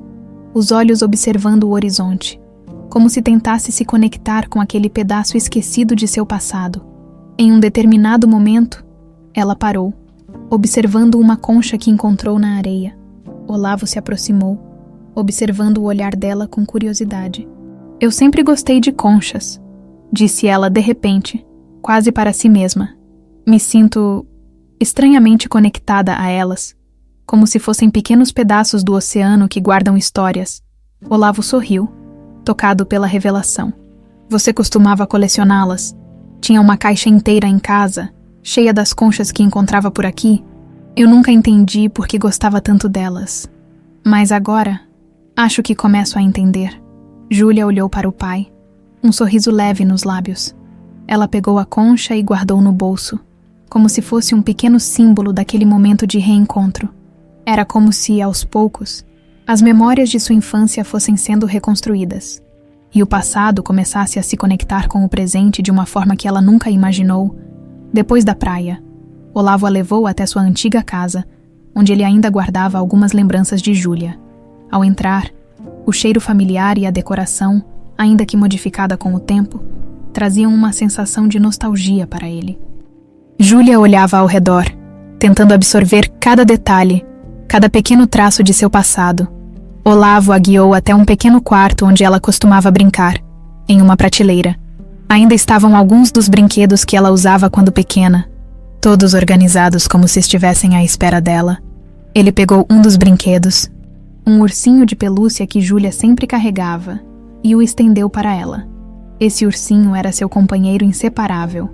os olhos observando o horizonte, como se tentasse se conectar com aquele pedaço esquecido de seu passado. Em um determinado momento, ela parou, observando uma concha que encontrou na areia. Olavo se aproximou, observando o olhar dela com curiosidade. "Eu sempre gostei de conchas", disse ela de repente, quase para si mesma. "Me sinto estranhamente conectada a elas, como se fossem pequenos pedaços do oceano que guardam histórias." Olavo sorriu, tocado pela revelação. "Você costumava colecioná-las? Tinha uma caixa inteira em casa, cheia das conchas que encontrava por aqui? Eu nunca entendi por que gostava tanto delas. Mas agora, acho que começo a entender." Júlia olhou para o pai, um sorriso leve nos lábios. Ela pegou a concha e guardou no bolso, como se fosse um pequeno símbolo daquele momento de reencontro. Era como se, aos poucos, as memórias de sua infância fossem sendo reconstruídas, e o passado começasse a se conectar com o presente de uma forma que ela nunca imaginou. Depois da praia, Olavo a levou até sua antiga casa, onde ele ainda guardava algumas lembranças de Júlia. Ao entrar, o cheiro familiar e a decoração, ainda que modificada com o tempo, traziam uma sensação de nostalgia para ele. Júlia olhava ao redor, tentando absorver cada detalhe, cada pequeno traço de seu passado. Olavo a guiou até um pequeno quarto onde ela costumava brincar. Em uma prateleira, ainda estavam alguns dos brinquedos que ela usava quando pequena, todos organizados como se estivessem à espera dela. Ele pegou um dos brinquedos, um ursinho de pelúcia que Júlia sempre carregava, e o estendeu para ela. Esse ursinho era seu companheiro inseparável,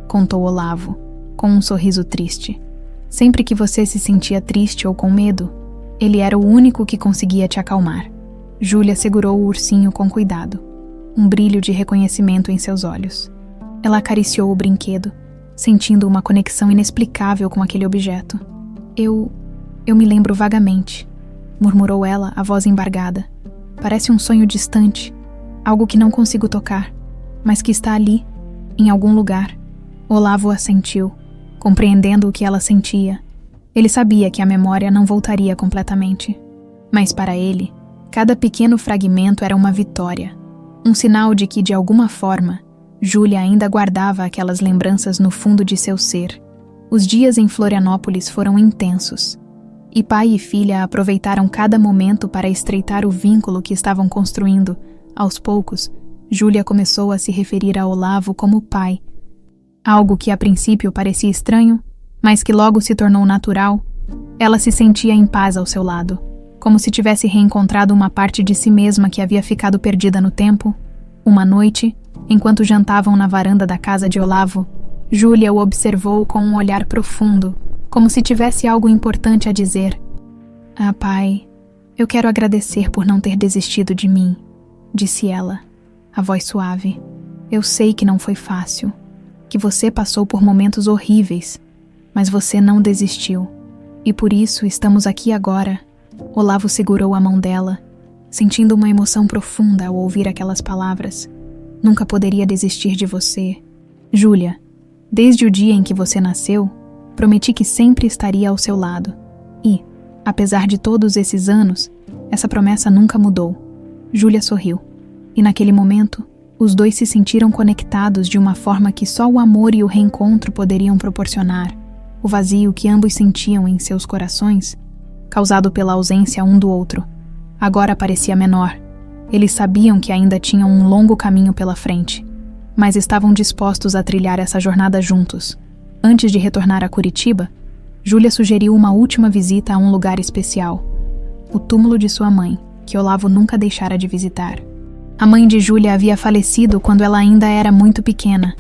contou Olavo, com um sorriso triste. Sempre que você se sentia triste ou com medo, ele era o único que conseguia te acalmar. Júlia segurou o ursinho com cuidado, um brilho de reconhecimento em seus olhos. Ela acariciou o brinquedo, sentindo uma conexão inexplicável com aquele objeto. Eu me lembro vagamente, murmurou ela, a voz embargada. Parece um sonho distante, algo que não consigo tocar, mas que está ali, em algum lugar. Olavo assentiu, compreendendo o que ela sentia. Ele sabia que a memória não voltaria completamente, mas para ele, cada pequeno fragmento era uma vitória, um sinal de que, de alguma forma, Júlia ainda guardava aquelas lembranças no fundo de seu ser. Os dias em Florianópolis foram intensos, e pai e filha aproveitaram cada momento para estreitar o vínculo que estavam construindo. Aos poucos, Júlia começou a se referir a Olavo como pai, algo que a princípio parecia estranho, mas que logo se tornou natural. Ela se sentia em paz ao seu lado, como se tivesse reencontrado uma parte de si mesma que havia ficado perdida no tempo. Uma noite, enquanto jantavam na varanda da casa de Olavo, Júlia o observou com um olhar profundo, como se tivesse algo importante a dizer. "Ah, pai, eu quero agradecer por não ter desistido de mim", disse ela, a voz suave. "Eu sei que não foi fácil, que você passou por momentos horríveis, mas você não desistiu. E por isso estamos aqui agora." Olavo segurou a mão dela, sentindo uma emoção profunda ao ouvir aquelas palavras. "Nunca poderia desistir de você. Júlia, desde o dia em que você nasceu, prometi que sempre estaria ao seu lado. E, apesar de todos esses anos, essa promessa nunca mudou." Júlia sorriu, e naquele momento, os dois se sentiram conectados de uma forma que só o amor e o reencontro poderiam proporcionar. O vazio que ambos sentiam em seus corações, causado pela ausência um do outro, agora parecia menor. Eles sabiam que ainda tinham um longo caminho pela frente, mas estavam dispostos a trilhar essa jornada juntos. Antes de retornar a Curitiba, Júlia sugeriu uma última visita a um lugar especial, o túmulo de sua mãe, que Olavo nunca deixara de visitar. A mãe de Júlia havia falecido quando ela ainda era muito pequena,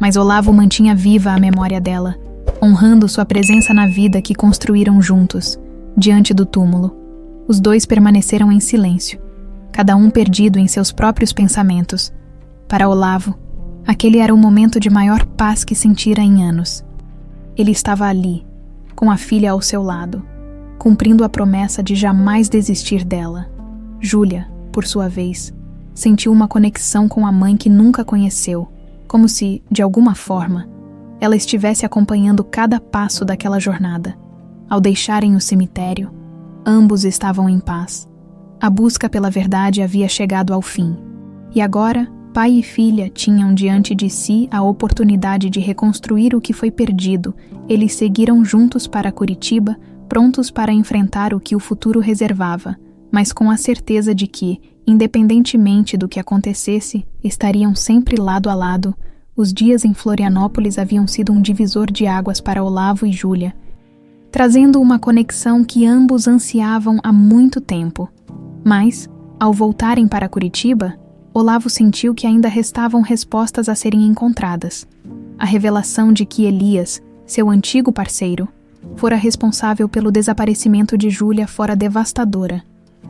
mas Olavo mantinha viva a memória dela, honrando sua presença na vida que construíram juntos, diante do túmulo. Os dois permaneceram em silêncio, cada um perdido em seus próprios pensamentos. Para Olavo, aquele era o momento de maior paz que sentira em anos. Ele estava ali, com a filha ao seu lado, cumprindo a promessa de jamais desistir dela. Júlia, por sua vez, sentiu uma conexão com a mãe que nunca conheceu, como se, de alguma forma, ela estivesse acompanhando cada passo daquela jornada. Ao deixarem o cemitério, ambos estavam em paz. A busca pela verdade havia chegado ao fim. E agora, pai e filha tinham diante de si a oportunidade de reconstruir o que foi perdido. Eles seguiram juntos para Curitiba, prontos para enfrentar o que o futuro reservava, mas com a certeza de que, independentemente do que acontecesse, estariam sempre lado a lado. Os dias em Florianópolis haviam sido um divisor de águas para Olavo e Júlia, trazendo uma conexão que ambos ansiavam há muito tempo. Mas, ao voltarem para Curitiba, Olavo sentiu que ainda restavam respostas a serem encontradas. A revelação de que Elias, seu antigo parceiro, fora responsável pelo desaparecimento de Júlia fora devastadora.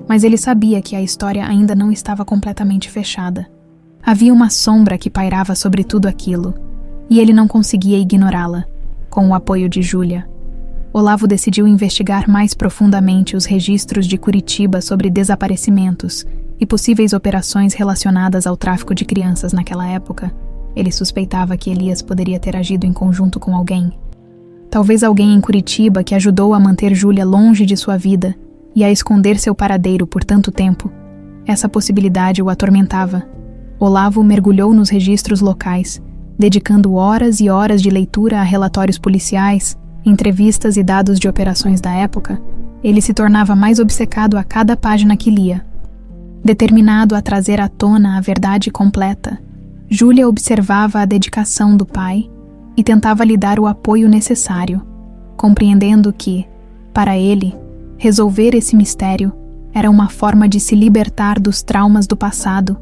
Mas ele sabia que a história ainda não estava completamente fechada. Havia uma sombra que pairava sobre tudo aquilo, e ele não conseguia ignorá-la, com o apoio de Júlia. Olavo decidiu investigar mais profundamente os registros de Curitiba sobre desaparecimentos e possíveis operações relacionadas ao tráfico de crianças naquela época. Ele suspeitava que Elias poderia ter agido em conjunto com alguém. Talvez alguém em Curitiba que ajudou a manter Júlia longe de sua vida e a esconder seu paradeiro por tanto tempo. Essa possibilidade o atormentava. Olavo mergulhou nos registros locais, dedicando horas e horas de leitura a relatórios policiais, entrevistas e dados de operações da época. Ele se tornava mais obcecado a cada página que lia. Determinado a trazer à tona a verdade completa, Júlia observava a dedicação do pai e tentava lhe dar o apoio necessário, compreendendo que, para ele, resolver esse mistério era uma forma de se libertar dos traumas do passado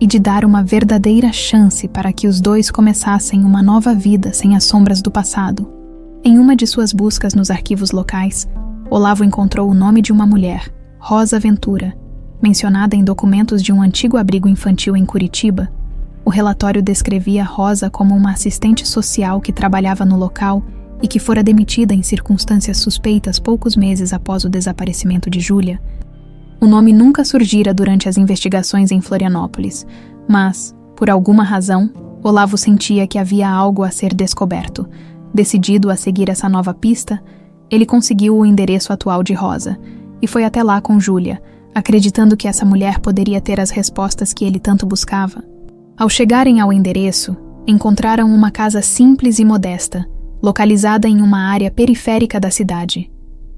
e de dar uma verdadeira chance para que os dois começassem uma nova vida sem as sombras do passado. Em uma de suas buscas nos arquivos locais, Olavo encontrou o nome de uma mulher, Rosa Ventura, mencionada em documentos de um antigo abrigo infantil em Curitiba. O relatório descrevia Rosa como uma assistente social que trabalhava no local e que fora demitida em circunstâncias suspeitas poucos meses após o desaparecimento de Júlia. O nome nunca surgira durante as investigações em Florianópolis, mas, por alguma razão, Olavo sentia que havia algo a ser descoberto. Decidido a seguir essa nova pista, ele conseguiu o endereço atual de Rosa e foi até lá com Júlia, acreditando que essa mulher poderia ter as respostas que ele tanto buscava. Ao chegarem ao endereço, encontraram uma casa simples e modesta, localizada em uma área periférica da cidade.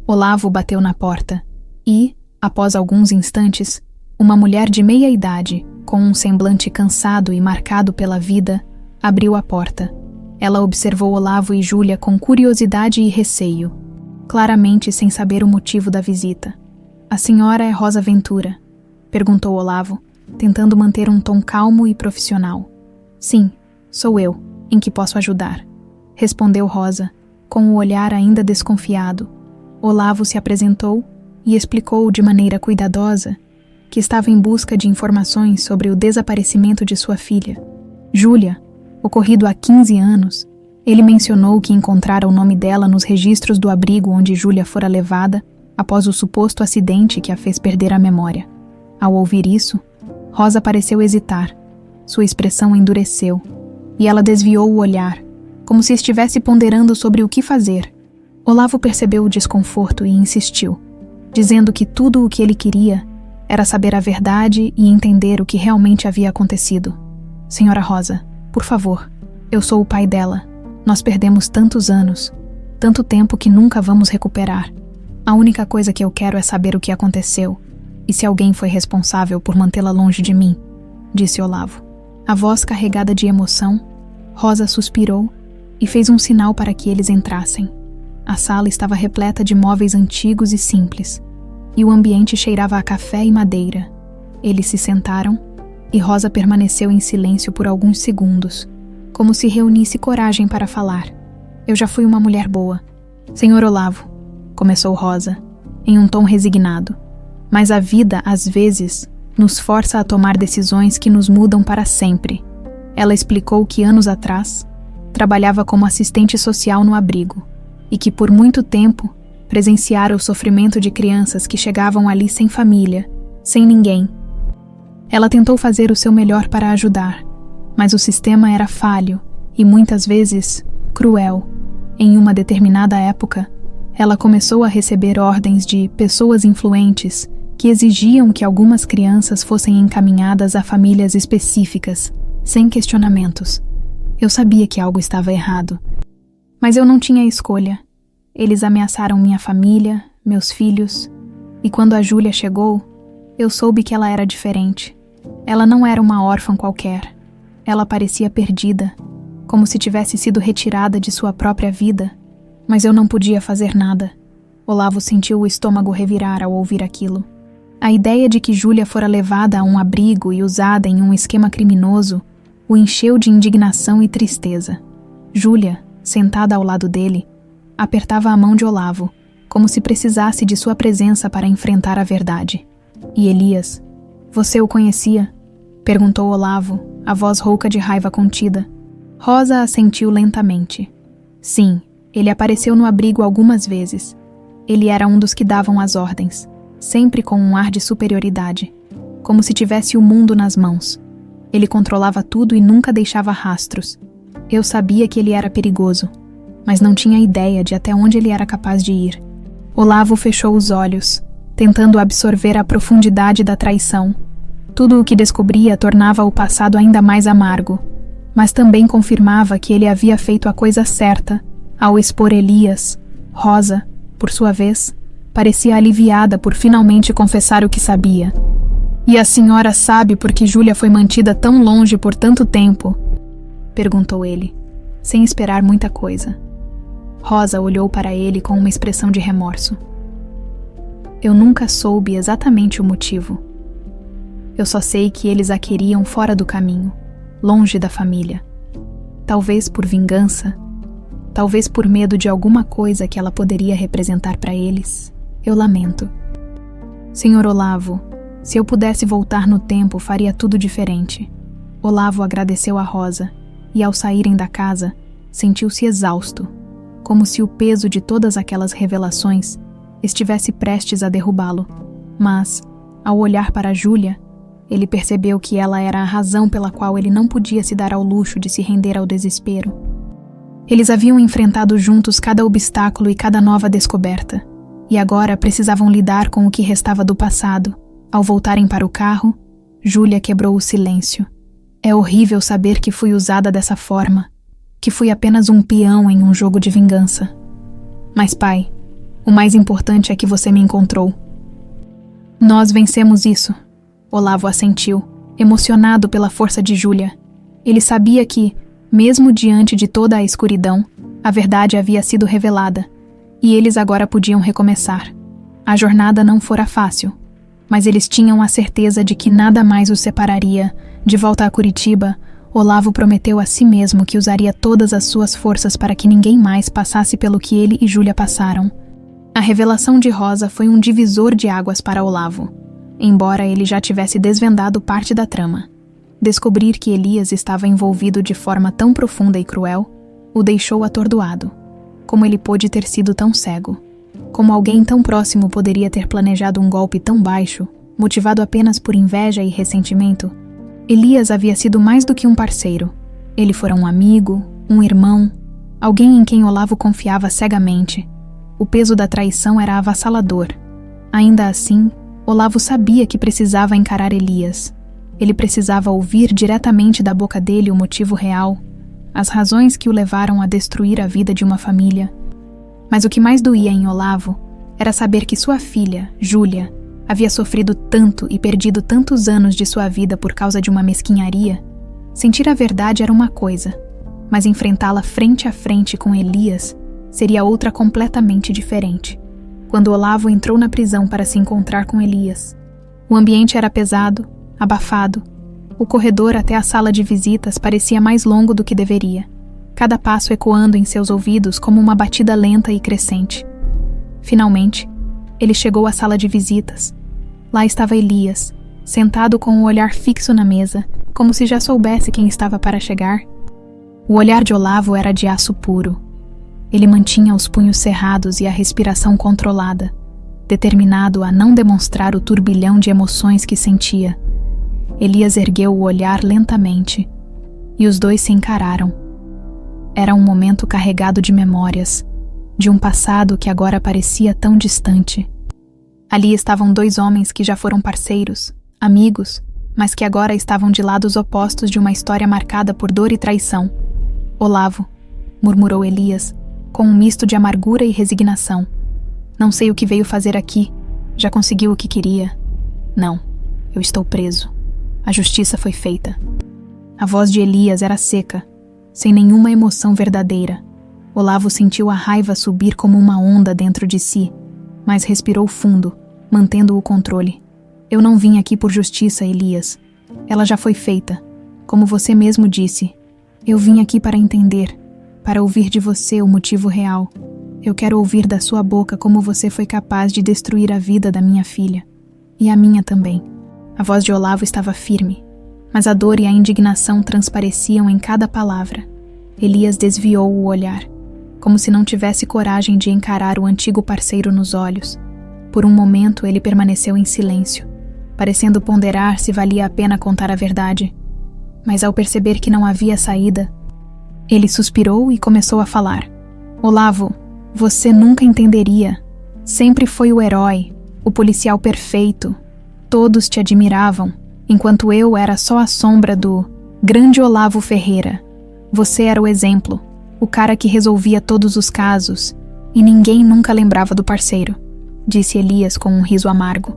Olavo bateu na porta e, após alguns instantes, uma mulher de meia idade, com um semblante cansado e marcado pela vida, abriu a porta. Ela observou Olavo e Júlia com curiosidade e receio, claramente sem saber o motivo da visita. "A senhora é Rosa Ventura?" perguntou Olavo, tentando manter um tom calmo e profissional. "Sim, sou eu. Em que posso ajudar?" respondeu Rosa, com o olhar ainda desconfiado. Olavo se apresentou e explicou de maneira cuidadosa que estava em busca de informações sobre o desaparecimento de sua filha, Júlia, ocorrido há 15 anos. Ele mencionou que encontrara o nome dela nos registros do abrigo onde Júlia fora levada após o suposto acidente que a fez perder a memória. Ao ouvir isso, Rosa pareceu hesitar. Sua expressão endureceu e ela desviou o olhar, como se estivesse ponderando sobre o que fazer. Olavo percebeu o desconforto e insistiu, dizendo que tudo o que ele queria era saber a verdade e entender o que realmente havia acontecido. "Senhora Rosa, por favor, eu sou o pai dela. Nós perdemos tantos anos, tanto tempo que nunca vamos recuperar. A única coisa que eu quero é saber o que aconteceu e se alguém foi responsável por mantê-la longe de mim", disse Olavo. A voz carregada de emoção, Rosa suspirou e fez um sinal para que eles entrassem. A sala estava repleta de móveis antigos e simples, e o ambiente cheirava a café e madeira. Eles se sentaram, e Rosa permaneceu em silêncio por alguns segundos, como se reunisse coragem para falar. Eu já fui uma mulher boa. Senhor Olavo, começou Rosa, em um tom resignado. Mas a vida, às vezes, nos força a tomar decisões que nos mudam para sempre. Ela explicou que anos atrás, trabalhava como assistente social no abrigo e que por muito tempo presenciara o sofrimento de crianças que chegavam ali sem família, sem ninguém. Ela tentou fazer o seu melhor para ajudar, mas o sistema era falho e muitas vezes cruel. Em uma determinada época, ela começou a receber ordens de pessoas influentes que exigiam que algumas crianças fossem encaminhadas a famílias específicas, sem questionamentos. Eu sabia que algo estava errado, mas eu não tinha escolha. Eles ameaçaram minha família, meus filhos, e quando a Júlia chegou, eu soube que ela era diferente. Ela não era uma órfã qualquer. Ela parecia perdida, como se tivesse sido retirada de sua própria vida, mas eu não podia fazer nada. Olavo sentiu o estômago revirar ao ouvir aquilo. A ideia de que Júlia fora levada a um abrigo e usada em um esquema criminoso o encheu de indignação e tristeza. Júlia, sentada ao lado dele, apertava a mão de Olavo, como se precisasse de sua presença para enfrentar a verdade. E Elias, você o conhecia? Perguntou Olavo, a voz rouca de raiva contida. Rosa assentiu lentamente. Sim, ele apareceu no abrigo algumas vezes. Ele era um dos que davam as ordens, sempre com um ar de superioridade, como se tivesse o mundo nas mãos. Ele controlava tudo e nunca deixava rastros. Eu sabia que ele era perigoso, mas não tinha ideia de até onde ele era capaz de ir. Olavo fechou os olhos, tentando absorver a profundidade da traição. Tudo o que descobria tornava o passado ainda mais amargo, mas também confirmava que ele havia feito a coisa certa ao expor Elias. Rosa, por sua vez, parecia aliviada por finalmente confessar o que sabia. E a senhora sabe por que Júlia foi mantida tão longe por tanto tempo? Perguntou ele, sem esperar muita coisa. Rosa olhou para ele com uma expressão de remorso. Eu nunca soube exatamente o motivo. Eu só sei que eles a queriam fora do caminho, longe da família. Talvez por vingança, talvez por medo de alguma coisa que ela poderia representar para eles. Eu lamento. Senhor Olavo, se eu pudesse voltar no tempo, faria tudo diferente. Olavo agradeceu a Rosa e, ao saírem da casa, sentiu-se exausto, como se o peso de todas aquelas revelações estivesse prestes a derrubá-lo. Mas, ao olhar para Júlia, ele percebeu que ela era a razão pela qual ele não podia se dar ao luxo de se render ao desespero. Eles haviam enfrentado juntos cada obstáculo e cada nova descoberta, e agora precisavam lidar com o que restava do passado. Ao voltarem para o carro, Júlia quebrou o silêncio. É horrível saber que fui usada dessa forma, que fui apenas um peão em um jogo de vingança. Mas, pai, o mais importante é que você me encontrou. Nós vencemos isso. Olavo assentiu, emocionado pela força de Júlia. Ele sabia que, mesmo diante de toda a escuridão, a verdade havia sido revelada, e eles agora podiam recomeçar. A jornada não fora fácil, mas eles tinham a certeza de que nada mais os separaria. De volta a Curitiba, Olavo prometeu a si mesmo que usaria todas as suas forças para que ninguém mais passasse pelo que ele e Júlia passaram. A revelação de Rosa foi um divisor de águas para Olavo, embora ele já tivesse desvendado parte da trama. Descobrir que Elias estava envolvido de forma tão profunda e cruel o deixou atordoado. Como ele pôde ter sido tão cego? Como alguém tão próximo poderia ter planejado um golpe tão baixo, motivado apenas por inveja e ressentimento? Elias havia sido mais do que um parceiro. Ele fora um amigo, um irmão, alguém em quem Olavo confiava cegamente. O peso da traição era avassalador. Ainda assim, Olavo sabia que precisava encarar Elias. Ele precisava ouvir diretamente da boca dele o motivo real, as razões que o levaram a destruir a vida de uma família. Mas o que mais doía em Olavo era saber que sua filha, Júlia, havia sofrido tanto e perdido tantos anos de sua vida por causa de uma mesquinharia. Sentir a verdade era uma coisa, mas enfrentá-la frente a frente com Elias seria outra completamente diferente. Quando Olavo entrou na prisão para se encontrar com Elias, o ambiente era pesado, abafado. O corredor até a sala de visitas parecia mais longo do que deveria, cada passo ecoando em seus ouvidos como uma batida lenta e crescente. Finalmente, ele chegou à sala de visitas. Lá estava Elias, sentado com o olhar fixo na mesa, como se já soubesse quem estava para chegar. O olhar de Olavo era de aço puro. Ele mantinha os punhos cerrados e a respiração controlada, determinado a não demonstrar o turbilhão de emoções que sentia. Elias ergueu o olhar lentamente, e os dois se encararam. Era um momento carregado de memórias, de um passado que agora parecia tão distante. Ali estavam dois homens que já foram parceiros, amigos, mas que agora estavam de lados opostos de uma história marcada por dor e traição. Olavo, murmurou Elias, com um misto de amargura e resignação. Não sei o que veio fazer aqui. Já conseguiu o que queria? Não, eu estou preso. A justiça foi feita. A voz de Elias era seca, sem nenhuma emoção verdadeira. Olavo sentiu a raiva subir como uma onda dentro de si, mas respirou fundo, mantendo o controle. Eu não vim aqui por justiça, Elias. Ela já foi feita. Como você mesmo disse, eu vim aqui para entender, para ouvir de você o motivo real. Eu quero ouvir da sua boca como você foi capaz de destruir a vida da minha filha. E a minha também. A voz de Olavo estava firme, mas a dor e a indignação transpareciam em cada palavra. Elias desviou o olhar, como se não tivesse coragem de encarar o antigo parceiro nos olhos. Por um momento ele permaneceu em silêncio, parecendo ponderar se valia a pena contar a verdade. Mas ao perceber que não havia saída, ele suspirou e começou a falar. Olavo, você nunca entenderia. Sempre foi o herói, o policial perfeito. Todos te admiravam, enquanto eu era só a sombra do grande Olavo Ferreira. Você era o exemplo, o cara que resolvia todos os casos, e ninguém nunca lembrava do parceiro, disse Elias com um riso amargo.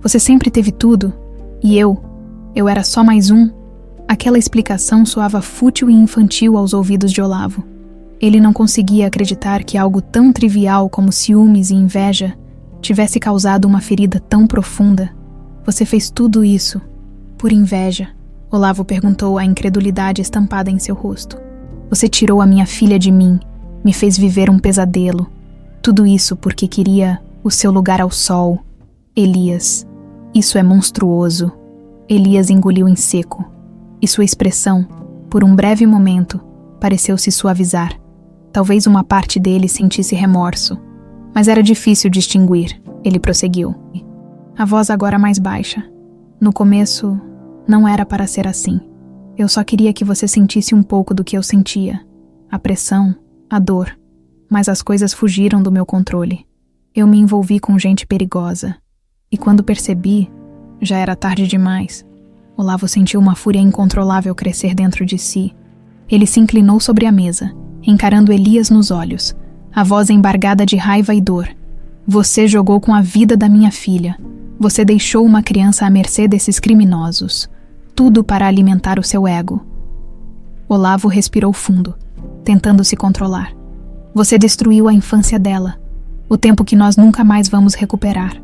Você sempre teve tudo, e eu era só mais um. Aquela explicação soava fútil e infantil aos ouvidos de Olavo. Ele não conseguia acreditar que algo tão trivial como ciúmes e inveja tivesse causado uma ferida tão profunda. Você fez tudo isso por inveja? Olavo perguntou, a incredulidade estampada em seu rosto. Você tirou a minha filha de mim, me fez viver um pesadelo. Tudo isso porque queria o seu lugar ao sol. Elias, isso é monstruoso. Elias engoliu em seco, e sua expressão, por um breve momento, pareceu se suavizar. Talvez uma parte dele sentisse remorso, mas era difícil distinguir. Ele prosseguiu. A voz agora mais baixa. No começo, não era para ser assim. Eu só queria que você sentisse um pouco do que eu sentia. A pressão, a dor. Mas as coisas fugiram do meu controle. Eu me envolvi com gente perigosa. E quando percebi, já era tarde demais. Olavo sentiu uma fúria incontrolável crescer dentro de si. Ele se inclinou sobre a mesa, encarando Elias nos olhos, a voz embargada de raiva e dor. Você jogou com a vida da minha filha. Você deixou uma criança à mercê desses criminosos. Tudo para alimentar o seu ego. Olavo respirou fundo, tentando se controlar. Você destruiu a infância dela, o tempo que nós nunca mais vamos recuperar.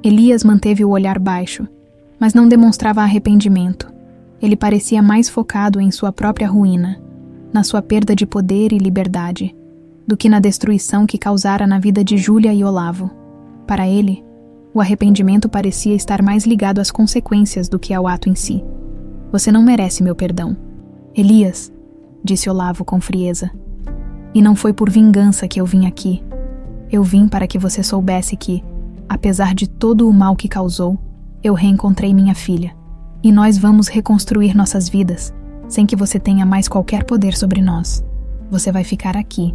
Elias manteve o olhar baixo, mas não demonstrava arrependimento. Ele parecia mais focado em sua própria ruína, na sua perda de poder e liberdade, do que na destruição que causara na vida de Júlia e Olavo. Para ele, o arrependimento parecia estar mais ligado às consequências do que ao ato em si. Você não merece meu perdão. Elias, disse Olavo com frieza. E não foi por vingança que eu vim aqui. Eu vim para que você soubesse que, apesar de todo o mal que causou, eu reencontrei minha filha. E nós vamos reconstruir nossas vidas, sem que você tenha mais qualquer poder sobre nós. Você vai ficar aqui,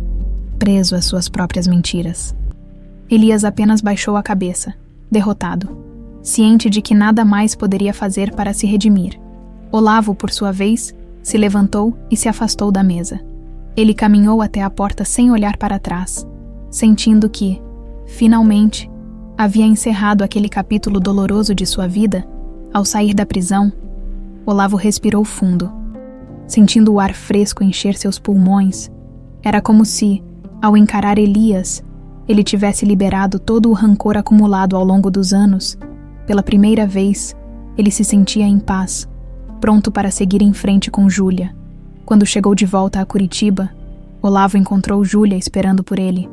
preso às suas próprias mentiras. Elias apenas baixou a cabeça, derrotado, ciente de que nada mais poderia fazer para se redimir. Olavo, por sua vez, se levantou e se afastou da mesa. Ele caminhou até a porta sem olhar para trás, sentindo que, finalmente, havia encerrado aquele capítulo doloroso de sua vida. Ao sair da prisão, Olavo respirou fundo. Sentindo o ar fresco encher seus pulmões, era como se, ao encarar Elias, ele tivesse liberado todo o rancor acumulado ao longo dos anos. Pela primeira vez, ele se sentia em paz, pronto para seguir em frente com Júlia. Quando chegou de volta a Curitiba, Olavo encontrou Júlia esperando por ele.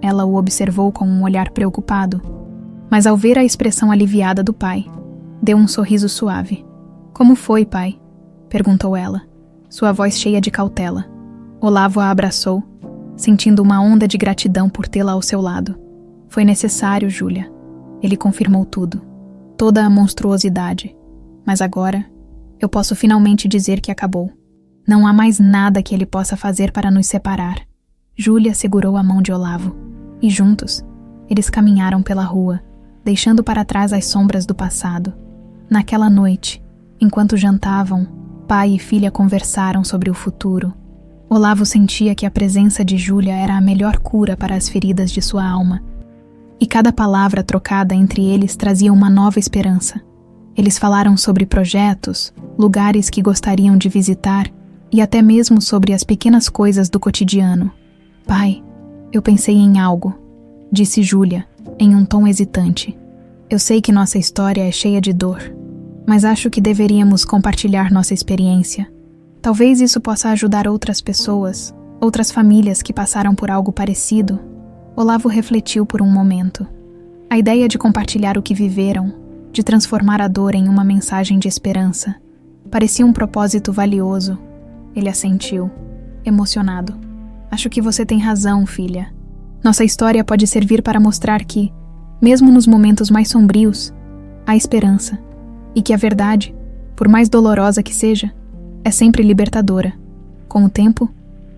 Ela o observou com um olhar preocupado, mas ao ver a expressão aliviada do pai, deu um sorriso suave. "Como foi, pai?" perguntou ela, sua voz cheia de cautela. Olavo a abraçou, sentindo uma onda de gratidão por tê-la ao seu lado. "Foi necessário, Júlia." Ele confirmou tudo, toda a monstruosidade. "Mas agora, eu posso finalmente dizer que acabou. Não há mais nada que ele possa fazer para nos separar." Júlia segurou a mão de Olavo, e juntos, eles caminharam pela rua, deixando para trás as sombras do passado. Naquela noite, enquanto jantavam, pai e filha conversaram sobre o futuro. Olavo sentia que a presença de Júlia era a melhor cura para as feridas de sua alma. E cada palavra trocada entre eles trazia uma nova esperança. Eles falaram sobre projetos, lugares que gostariam de visitar e até mesmo sobre as pequenas coisas do cotidiano. "Pai, eu pensei em algo", disse Júlia, em um tom hesitante. "Eu sei que nossa história é cheia de dor, mas acho que deveríamos compartilhar nossa experiência. Talvez isso possa ajudar outras pessoas, outras famílias que passaram por algo parecido." Olavo refletiu por um momento. A ideia de compartilhar o que viveram, de transformar a dor em uma mensagem de esperança, parecia um propósito valioso. Ele assentiu, emocionado. "Acho que você tem razão, filha. Nossa história pode servir para mostrar que, mesmo nos momentos mais sombrios, há esperança, e que a verdade, por mais dolorosa que seja, é sempre libertadora." Com o tempo,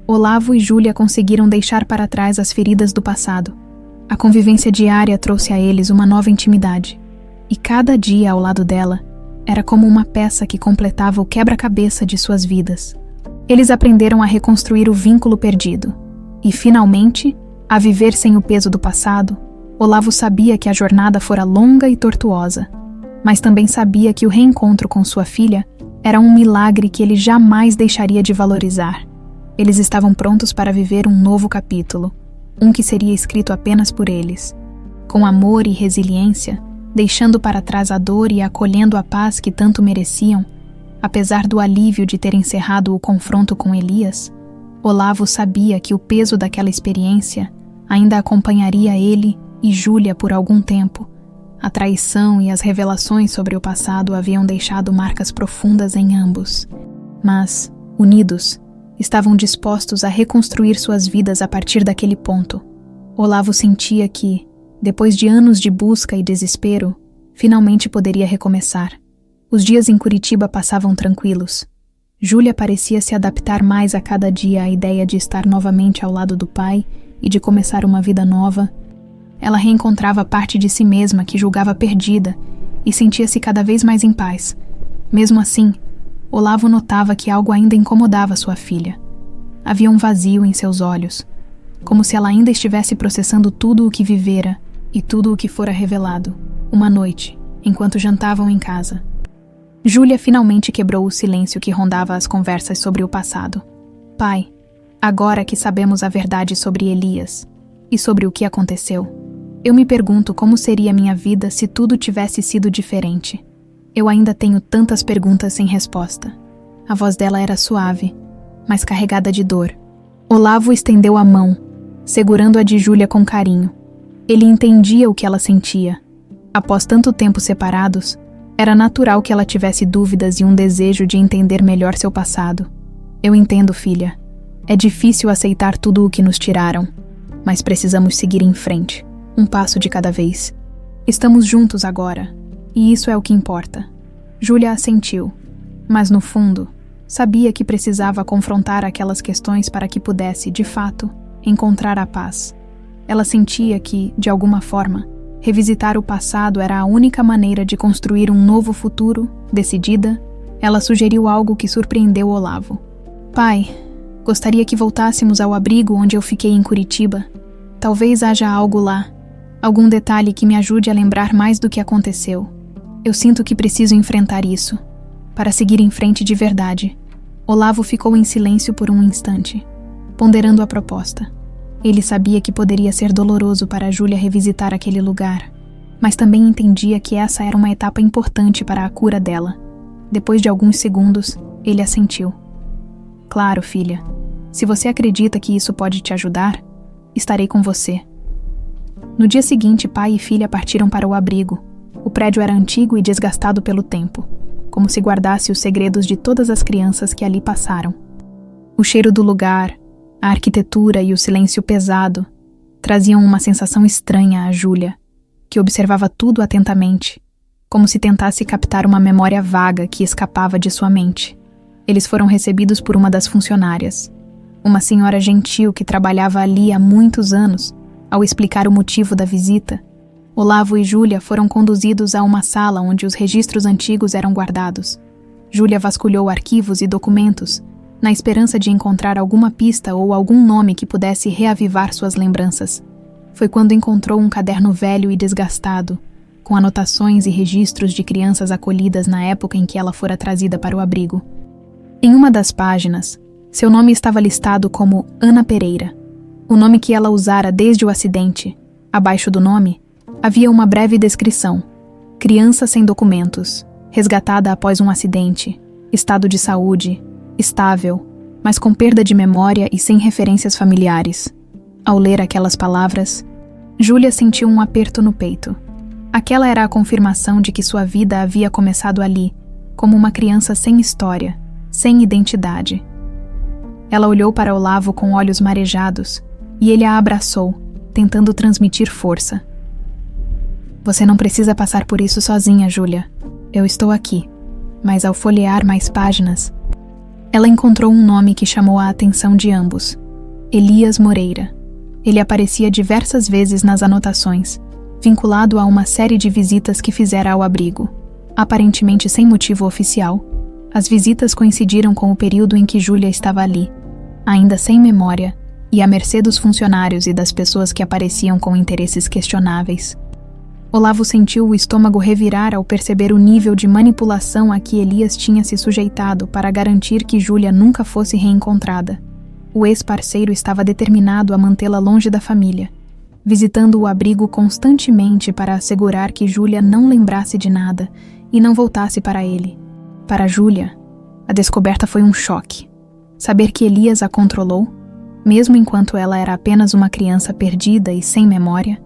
Olavo e Júlia conseguiram deixar para trás as feridas do passado. A convivência diária trouxe a eles uma nova intimidade, e cada dia ao lado dela era como uma peça que completava o quebra-cabeça de suas vidas. Eles aprenderam a reconstruir o vínculo perdido, e finalmente, a viver sem o peso do passado. Olavo sabia que a jornada fora longa e tortuosa, mas também sabia que o reencontro com sua filha era um milagre que ele jamais deixaria de valorizar. Eles estavam prontos para viver um novo capítulo, um que seria escrito apenas por eles. Com amor e resiliência, deixando para trás a dor e acolhendo a paz que tanto mereciam, apesar do alívio de ter encerrado o confronto com Elias, Olavo sabia que o peso daquela experiência ainda acompanharia ele e Júlia por algum tempo. A traição e as revelações sobre o passado haviam deixado marcas profundas em ambos. Mas, unidos, estavam dispostos a reconstruir suas vidas a partir daquele ponto. Olavo sentia que, depois de anos de busca e desespero, finalmente poderia recomeçar. Os dias em Curitiba passavam tranquilos. Júlia parecia se adaptar mais a cada dia à ideia de estar novamente ao lado do pai e de começar uma vida nova. Ela reencontrava parte de si mesma que julgava perdida e sentia-se cada vez mais em paz. Mesmo assim, Olavo notava que algo ainda incomodava sua filha. Havia um vazio em seus olhos, como se ela ainda estivesse processando tudo o que vivera e tudo o que fora revelado. Uma noite, enquanto jantavam em casa, Júlia finalmente quebrou o silêncio que rondava as conversas sobre o passado. "Pai, agora que sabemos a verdade sobre Elias e sobre o que aconteceu, eu me pergunto como seria minha vida se tudo tivesse sido diferente. Eu ainda tenho tantas perguntas sem resposta." A voz dela era suave, mas carregada de dor. Olavo estendeu a mão, segurando a de Júlia com carinho. Ele entendia o que ela sentia. Após tanto tempo separados, era natural que ela tivesse dúvidas e um desejo de entender melhor seu passado. "Eu entendo, filha. É difícil aceitar tudo o que nos tiraram, mas precisamos seguir em frente, um passo de cada vez. Estamos juntos agora, e isso é o que importa." Júlia assentiu, mas no fundo, sabia que precisava confrontar aquelas questões para que pudesse, de fato, encontrar a paz. Ela sentia que, de alguma forma, revisitar o passado era a única maneira de construir um novo futuro. Decidida, ela sugeriu algo que surpreendeu Olavo. "Pai, gostaria que voltássemos ao abrigo onde eu fiquei em Curitiba. Talvez haja algo lá, algum detalhe que me ajude a lembrar mais do que aconteceu. Eu sinto que preciso enfrentar isso, para seguir em frente de verdade." Olavo ficou em silêncio por um instante, ponderando a proposta. Ele sabia que poderia ser doloroso para Júlia revisitar aquele lugar, mas também entendia que essa era uma etapa importante para a cura dela. Depois de alguns segundos, ele assentiu. Claro, filha. Se você acredita que isso pode te ajudar, estarei com você. No dia seguinte, pai e filha partiram para o abrigo. O prédio era antigo e desgastado pelo tempo, como se guardasse os segredos de todas as crianças que ali passaram. O cheiro do lugar, a arquitetura e o silêncio pesado traziam uma sensação estranha a Júlia, que observava tudo atentamente, como se tentasse captar uma memória vaga que escapava de sua mente. Eles foram recebidos por uma das funcionárias, uma senhora gentil que trabalhava ali há muitos anos. Ao explicar o motivo da visita, Olavo e Júlia foram conduzidos a uma sala onde os registros antigos eram guardados. Júlia vasculhou arquivos e documentos, na esperança de encontrar alguma pista ou algum nome que pudesse reavivar suas lembranças. Foi quando encontrou um caderno velho e desgastado, com anotações e registros de crianças acolhidas na época em que ela fora trazida para o abrigo. Em uma das páginas, seu nome estava listado como Ana Pereira, o nome que ela usara desde o acidente. Abaixo do nome, havia uma breve descrição: criança sem documentos, resgatada após um acidente, estado de saúde, estável, mas com perda de memória e sem referências familiares. Ao ler aquelas palavras, Júlia sentiu um aperto no peito. Aquela era a confirmação de que sua vida havia começado ali, como uma criança sem história, sem identidade. Ela olhou para Olavo com olhos marejados, e ele a abraçou, tentando transmitir força. Você não precisa passar por isso sozinha, Júlia. Eu estou aqui. Mas ao folhear mais páginas, ela encontrou um nome que chamou a atenção de ambos: Elias Moreira. Ele aparecia diversas vezes nas anotações, vinculado a uma série de visitas que fizera ao abrigo. Aparentemente sem motivo oficial, as visitas coincidiram com o período em que Júlia estava ali, ainda sem memória, e à mercê dos funcionários e das pessoas que apareciam com interesses questionáveis. Olavo sentiu o estômago revirar ao perceber o nível de manipulação a que Elias tinha se sujeitado para garantir que Júlia nunca fosse reencontrada. O ex-parceiro estava determinado a mantê-la longe da família, visitando o abrigo constantemente para assegurar que Júlia não lembrasse de nada e não voltasse para ele. Para Júlia, a descoberta foi um choque. Saber que Elias a controlou, mesmo enquanto ela era apenas uma criança perdida e sem memória,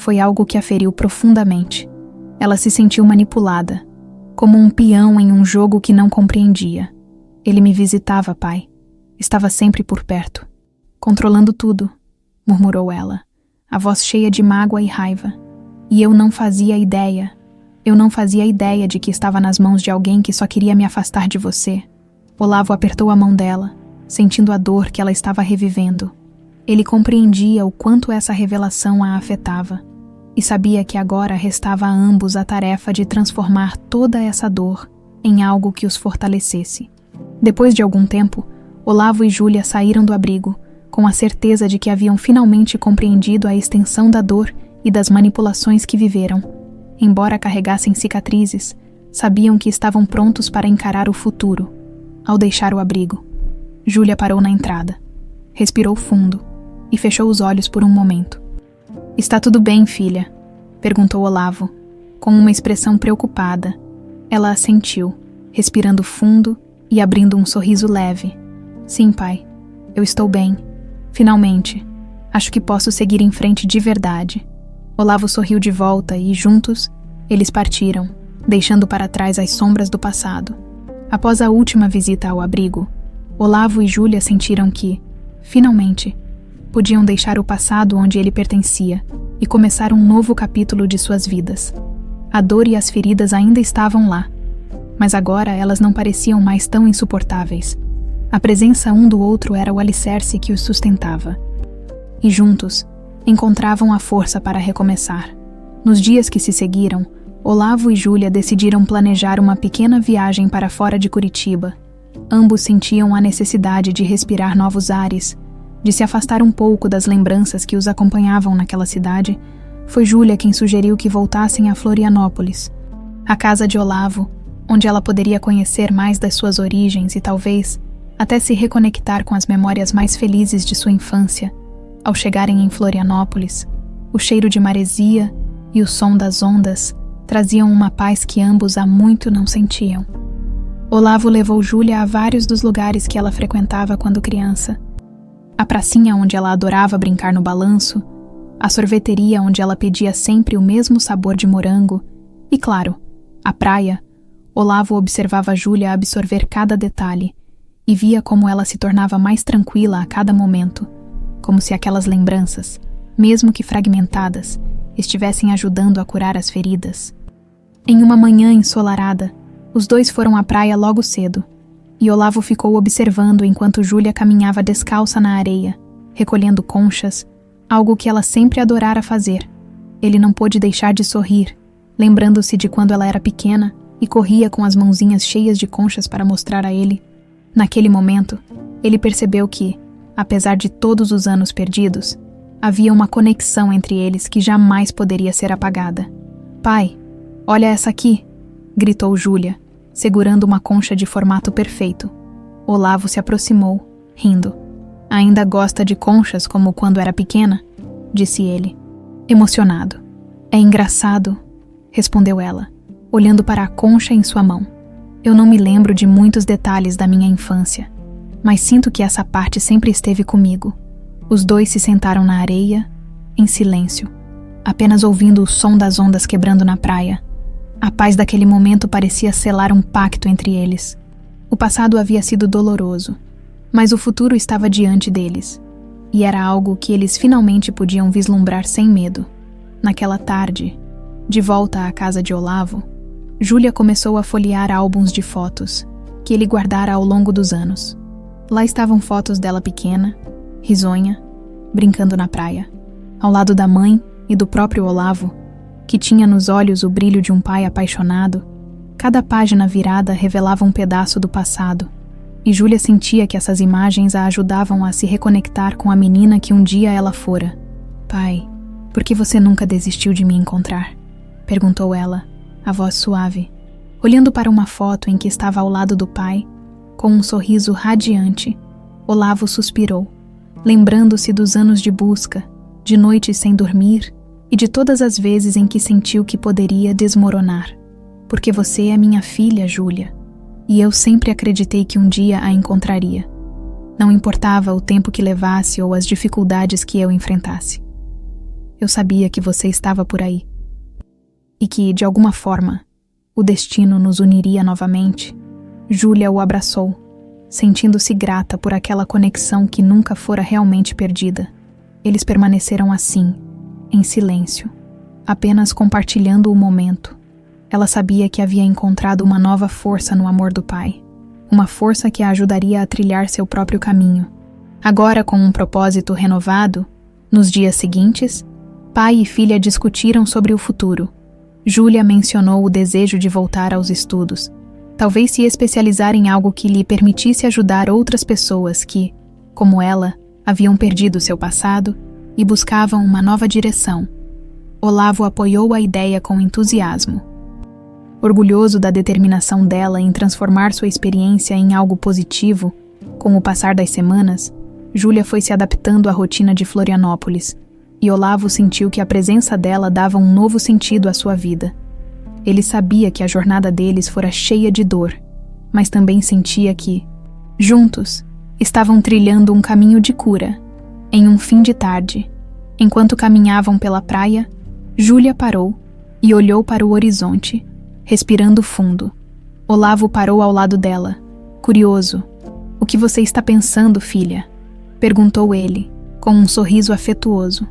foi algo que a feriu profundamente. Ela se sentiu manipulada, como um peão em um jogo que não compreendia. Ele me visitava, pai. Estava sempre por perto. Controlando tudo, murmurou ela, a voz cheia de mágoa e raiva. E eu não fazia ideia. Eu não fazia ideia de que estava nas mãos de alguém que só queria me afastar de você. Olavo apertou a mão dela, sentindo a dor que ela estava revivendo. Ele compreendia o quanto essa revelação a afetava, e sabia que agora restava a ambos a tarefa de transformar toda essa dor em algo que os fortalecesse. Depois de algum tempo, Olavo e Júlia saíram do abrigo, com a certeza de que haviam finalmente compreendido a extensão da dor e das manipulações que viveram. Embora carregassem cicatrizes, sabiam que estavam prontos para encarar o futuro. Ao deixar o abrigo, Júlia parou na entrada, respirou fundo e fechou os olhos por um momento. Está tudo bem, filha? Perguntou Olavo, com uma expressão preocupada. Ela assentiu, respirando fundo e abrindo um sorriso leve. Sim, pai, eu estou bem. Finalmente, acho que posso seguir em frente de verdade. Olavo sorriu de volta e, juntos, eles partiram, deixando para trás as sombras do passado. Após a última visita ao abrigo, Olavo e Júlia sentiram que, finalmente, podiam deixar o passado onde ele pertencia e começar um novo capítulo de suas vidas. A dor e as feridas ainda estavam lá, mas agora elas não pareciam mais tão insuportáveis. A presença um do outro era o alicerce que os sustentava. E juntos, encontravam a força para recomeçar. Nos dias que se seguiram, Olavo e Júlia decidiram planejar uma pequena viagem para fora de Curitiba. Ambos sentiam a necessidade de respirar novos ares, de se afastar um pouco das lembranças que os acompanhavam naquela cidade. Foi Júlia quem sugeriu que voltassem a Florianópolis, a casa de Olavo, onde ela poderia conhecer mais das suas origens e talvez até se reconectar com as memórias mais felizes de sua infância. Ao chegarem em Florianópolis, o cheiro de maresia e o som das ondas traziam uma paz que ambos há muito não sentiam. Olavo levou Júlia a vários dos lugares que ela frequentava quando criança. A pracinha onde ela adorava brincar no balanço, a sorveteria onde ela pedia sempre o mesmo sabor de morango e, claro, a praia. Olavo observava Júlia absorver cada detalhe e via como ela se tornava mais tranquila a cada momento, como se aquelas lembranças, mesmo que fragmentadas, estivessem ajudando a curar as feridas. Em uma manhã ensolarada, os dois foram à praia logo cedo, e Olavo ficou observando enquanto Júlia caminhava descalça na areia, recolhendo conchas, algo que ela sempre adorara fazer. Ele não pôde deixar de sorrir, lembrando-se de quando ela era pequena e corria com as mãozinhas cheias de conchas para mostrar a ele. Naquele momento, ele percebeu que, apesar de todos os anos perdidos, havia uma conexão entre eles que jamais poderia ser apagada. "Pai, olha essa aqui!" gritou Júlia, segurando uma concha de formato perfeito. Olavo se aproximou, rindo. "Ainda gosta de conchas como quando era pequena?" disse ele, emocionado. "É engraçado", respondeu ela, olhando para a concha em sua mão. "Eu não me lembro de muitos detalhes da minha infância, mas sinto que essa parte sempre esteve comigo." Os dois se sentaram na areia, em silêncio, apenas ouvindo o som das ondas quebrando na praia. A paz daquele momento parecia selar um pacto entre eles. O passado havia sido doloroso, mas o futuro estava diante deles, e era algo que eles finalmente podiam vislumbrar sem medo. Naquela tarde, de volta à casa de Olavo, Júlia começou a folhear álbuns de fotos, que ele guardara ao longo dos anos. Lá estavam fotos dela pequena, risonha, brincando na praia, ao lado da mãe e do próprio Olavo, que tinha nos olhos o brilho de um pai apaixonado. Cada página virada revelava um pedaço do passado, e Júlia sentia que essas imagens a ajudavam a se reconectar com a menina que um dia ela fora. "Pai, por que você nunca desistiu de me encontrar?" perguntou ela, a voz suave, olhando para uma foto em que estava ao lado do pai, com um sorriso radiante. Olavo suspirou, lembrando-se dos anos de busca, de noites sem dormir e de todas as vezes em que sentiu que poderia desmoronar. "Porque você é minha filha, Júlia, e eu sempre acreditei que um dia a encontraria. Não importava o tempo que levasse ou as dificuldades que eu enfrentasse. Eu sabia que você estava por aí. E que, de alguma forma, o destino nos uniria novamente." Júlia o abraçou, sentindo-se grata por aquela conexão que nunca fora realmente perdida. Eles permaneceram assim, em silêncio, apenas compartilhando o momento. Ela sabia que havia encontrado uma nova força no amor do pai, uma força que a ajudaria a trilhar seu próprio caminho. Agora, com um propósito renovado, nos dias seguintes, pai e filha discutiram sobre o futuro. Júlia mencionou o desejo de voltar aos estudos, talvez se especializar em algo que lhe permitisse ajudar outras pessoas que, como ela, haviam perdido seu passado e buscavam uma nova direção. Olavo apoiou a ideia com entusiasmo. Orgulhoso da determinação dela em transformar sua experiência em algo positivo, com o passar das semanas, Júlia foi se adaptando à rotina de Florianópolis, e Olavo sentiu que a presença dela dava um novo sentido à sua vida. Ele sabia que a jornada deles fora cheia de dor, mas também sentia que, juntos, estavam trilhando um caminho de cura. Em um fim de tarde, enquanto caminhavam pela praia, Júlia parou e olhou para o horizonte, respirando fundo. Olavo parou ao lado dela, curioso. "O que você está pensando, filha?" perguntou ele, com um sorriso afetuoso.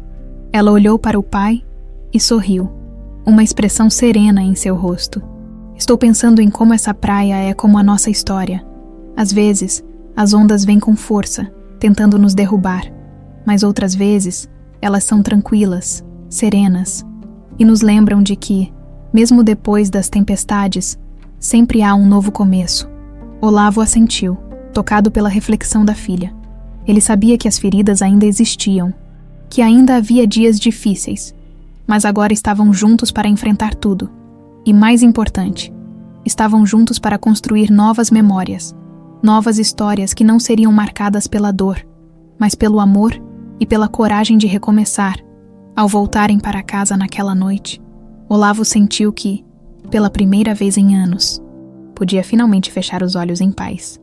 Ela olhou para o pai e sorriu, uma expressão serena em seu rosto. "Estou pensando em como essa praia é como a nossa história. Às vezes, as ondas vêm com força, tentando nos derrubar, mas outras vezes, elas são tranquilas, serenas, e nos lembram de que, mesmo depois das tempestades, sempre há um novo começo." Olavo assentiu, tocado pela reflexão da filha. Ele sabia que as feridas ainda existiam, que ainda havia dias difíceis, mas agora estavam juntos para enfrentar tudo. E mais importante, estavam juntos para construir novas memórias, novas histórias que não seriam marcadas pela dor, mas pelo amor e pela coragem de recomeçar. Ao voltarem para casa naquela noite, Olavo sentiu que, pela primeira vez em anos, podia finalmente fechar os olhos em paz.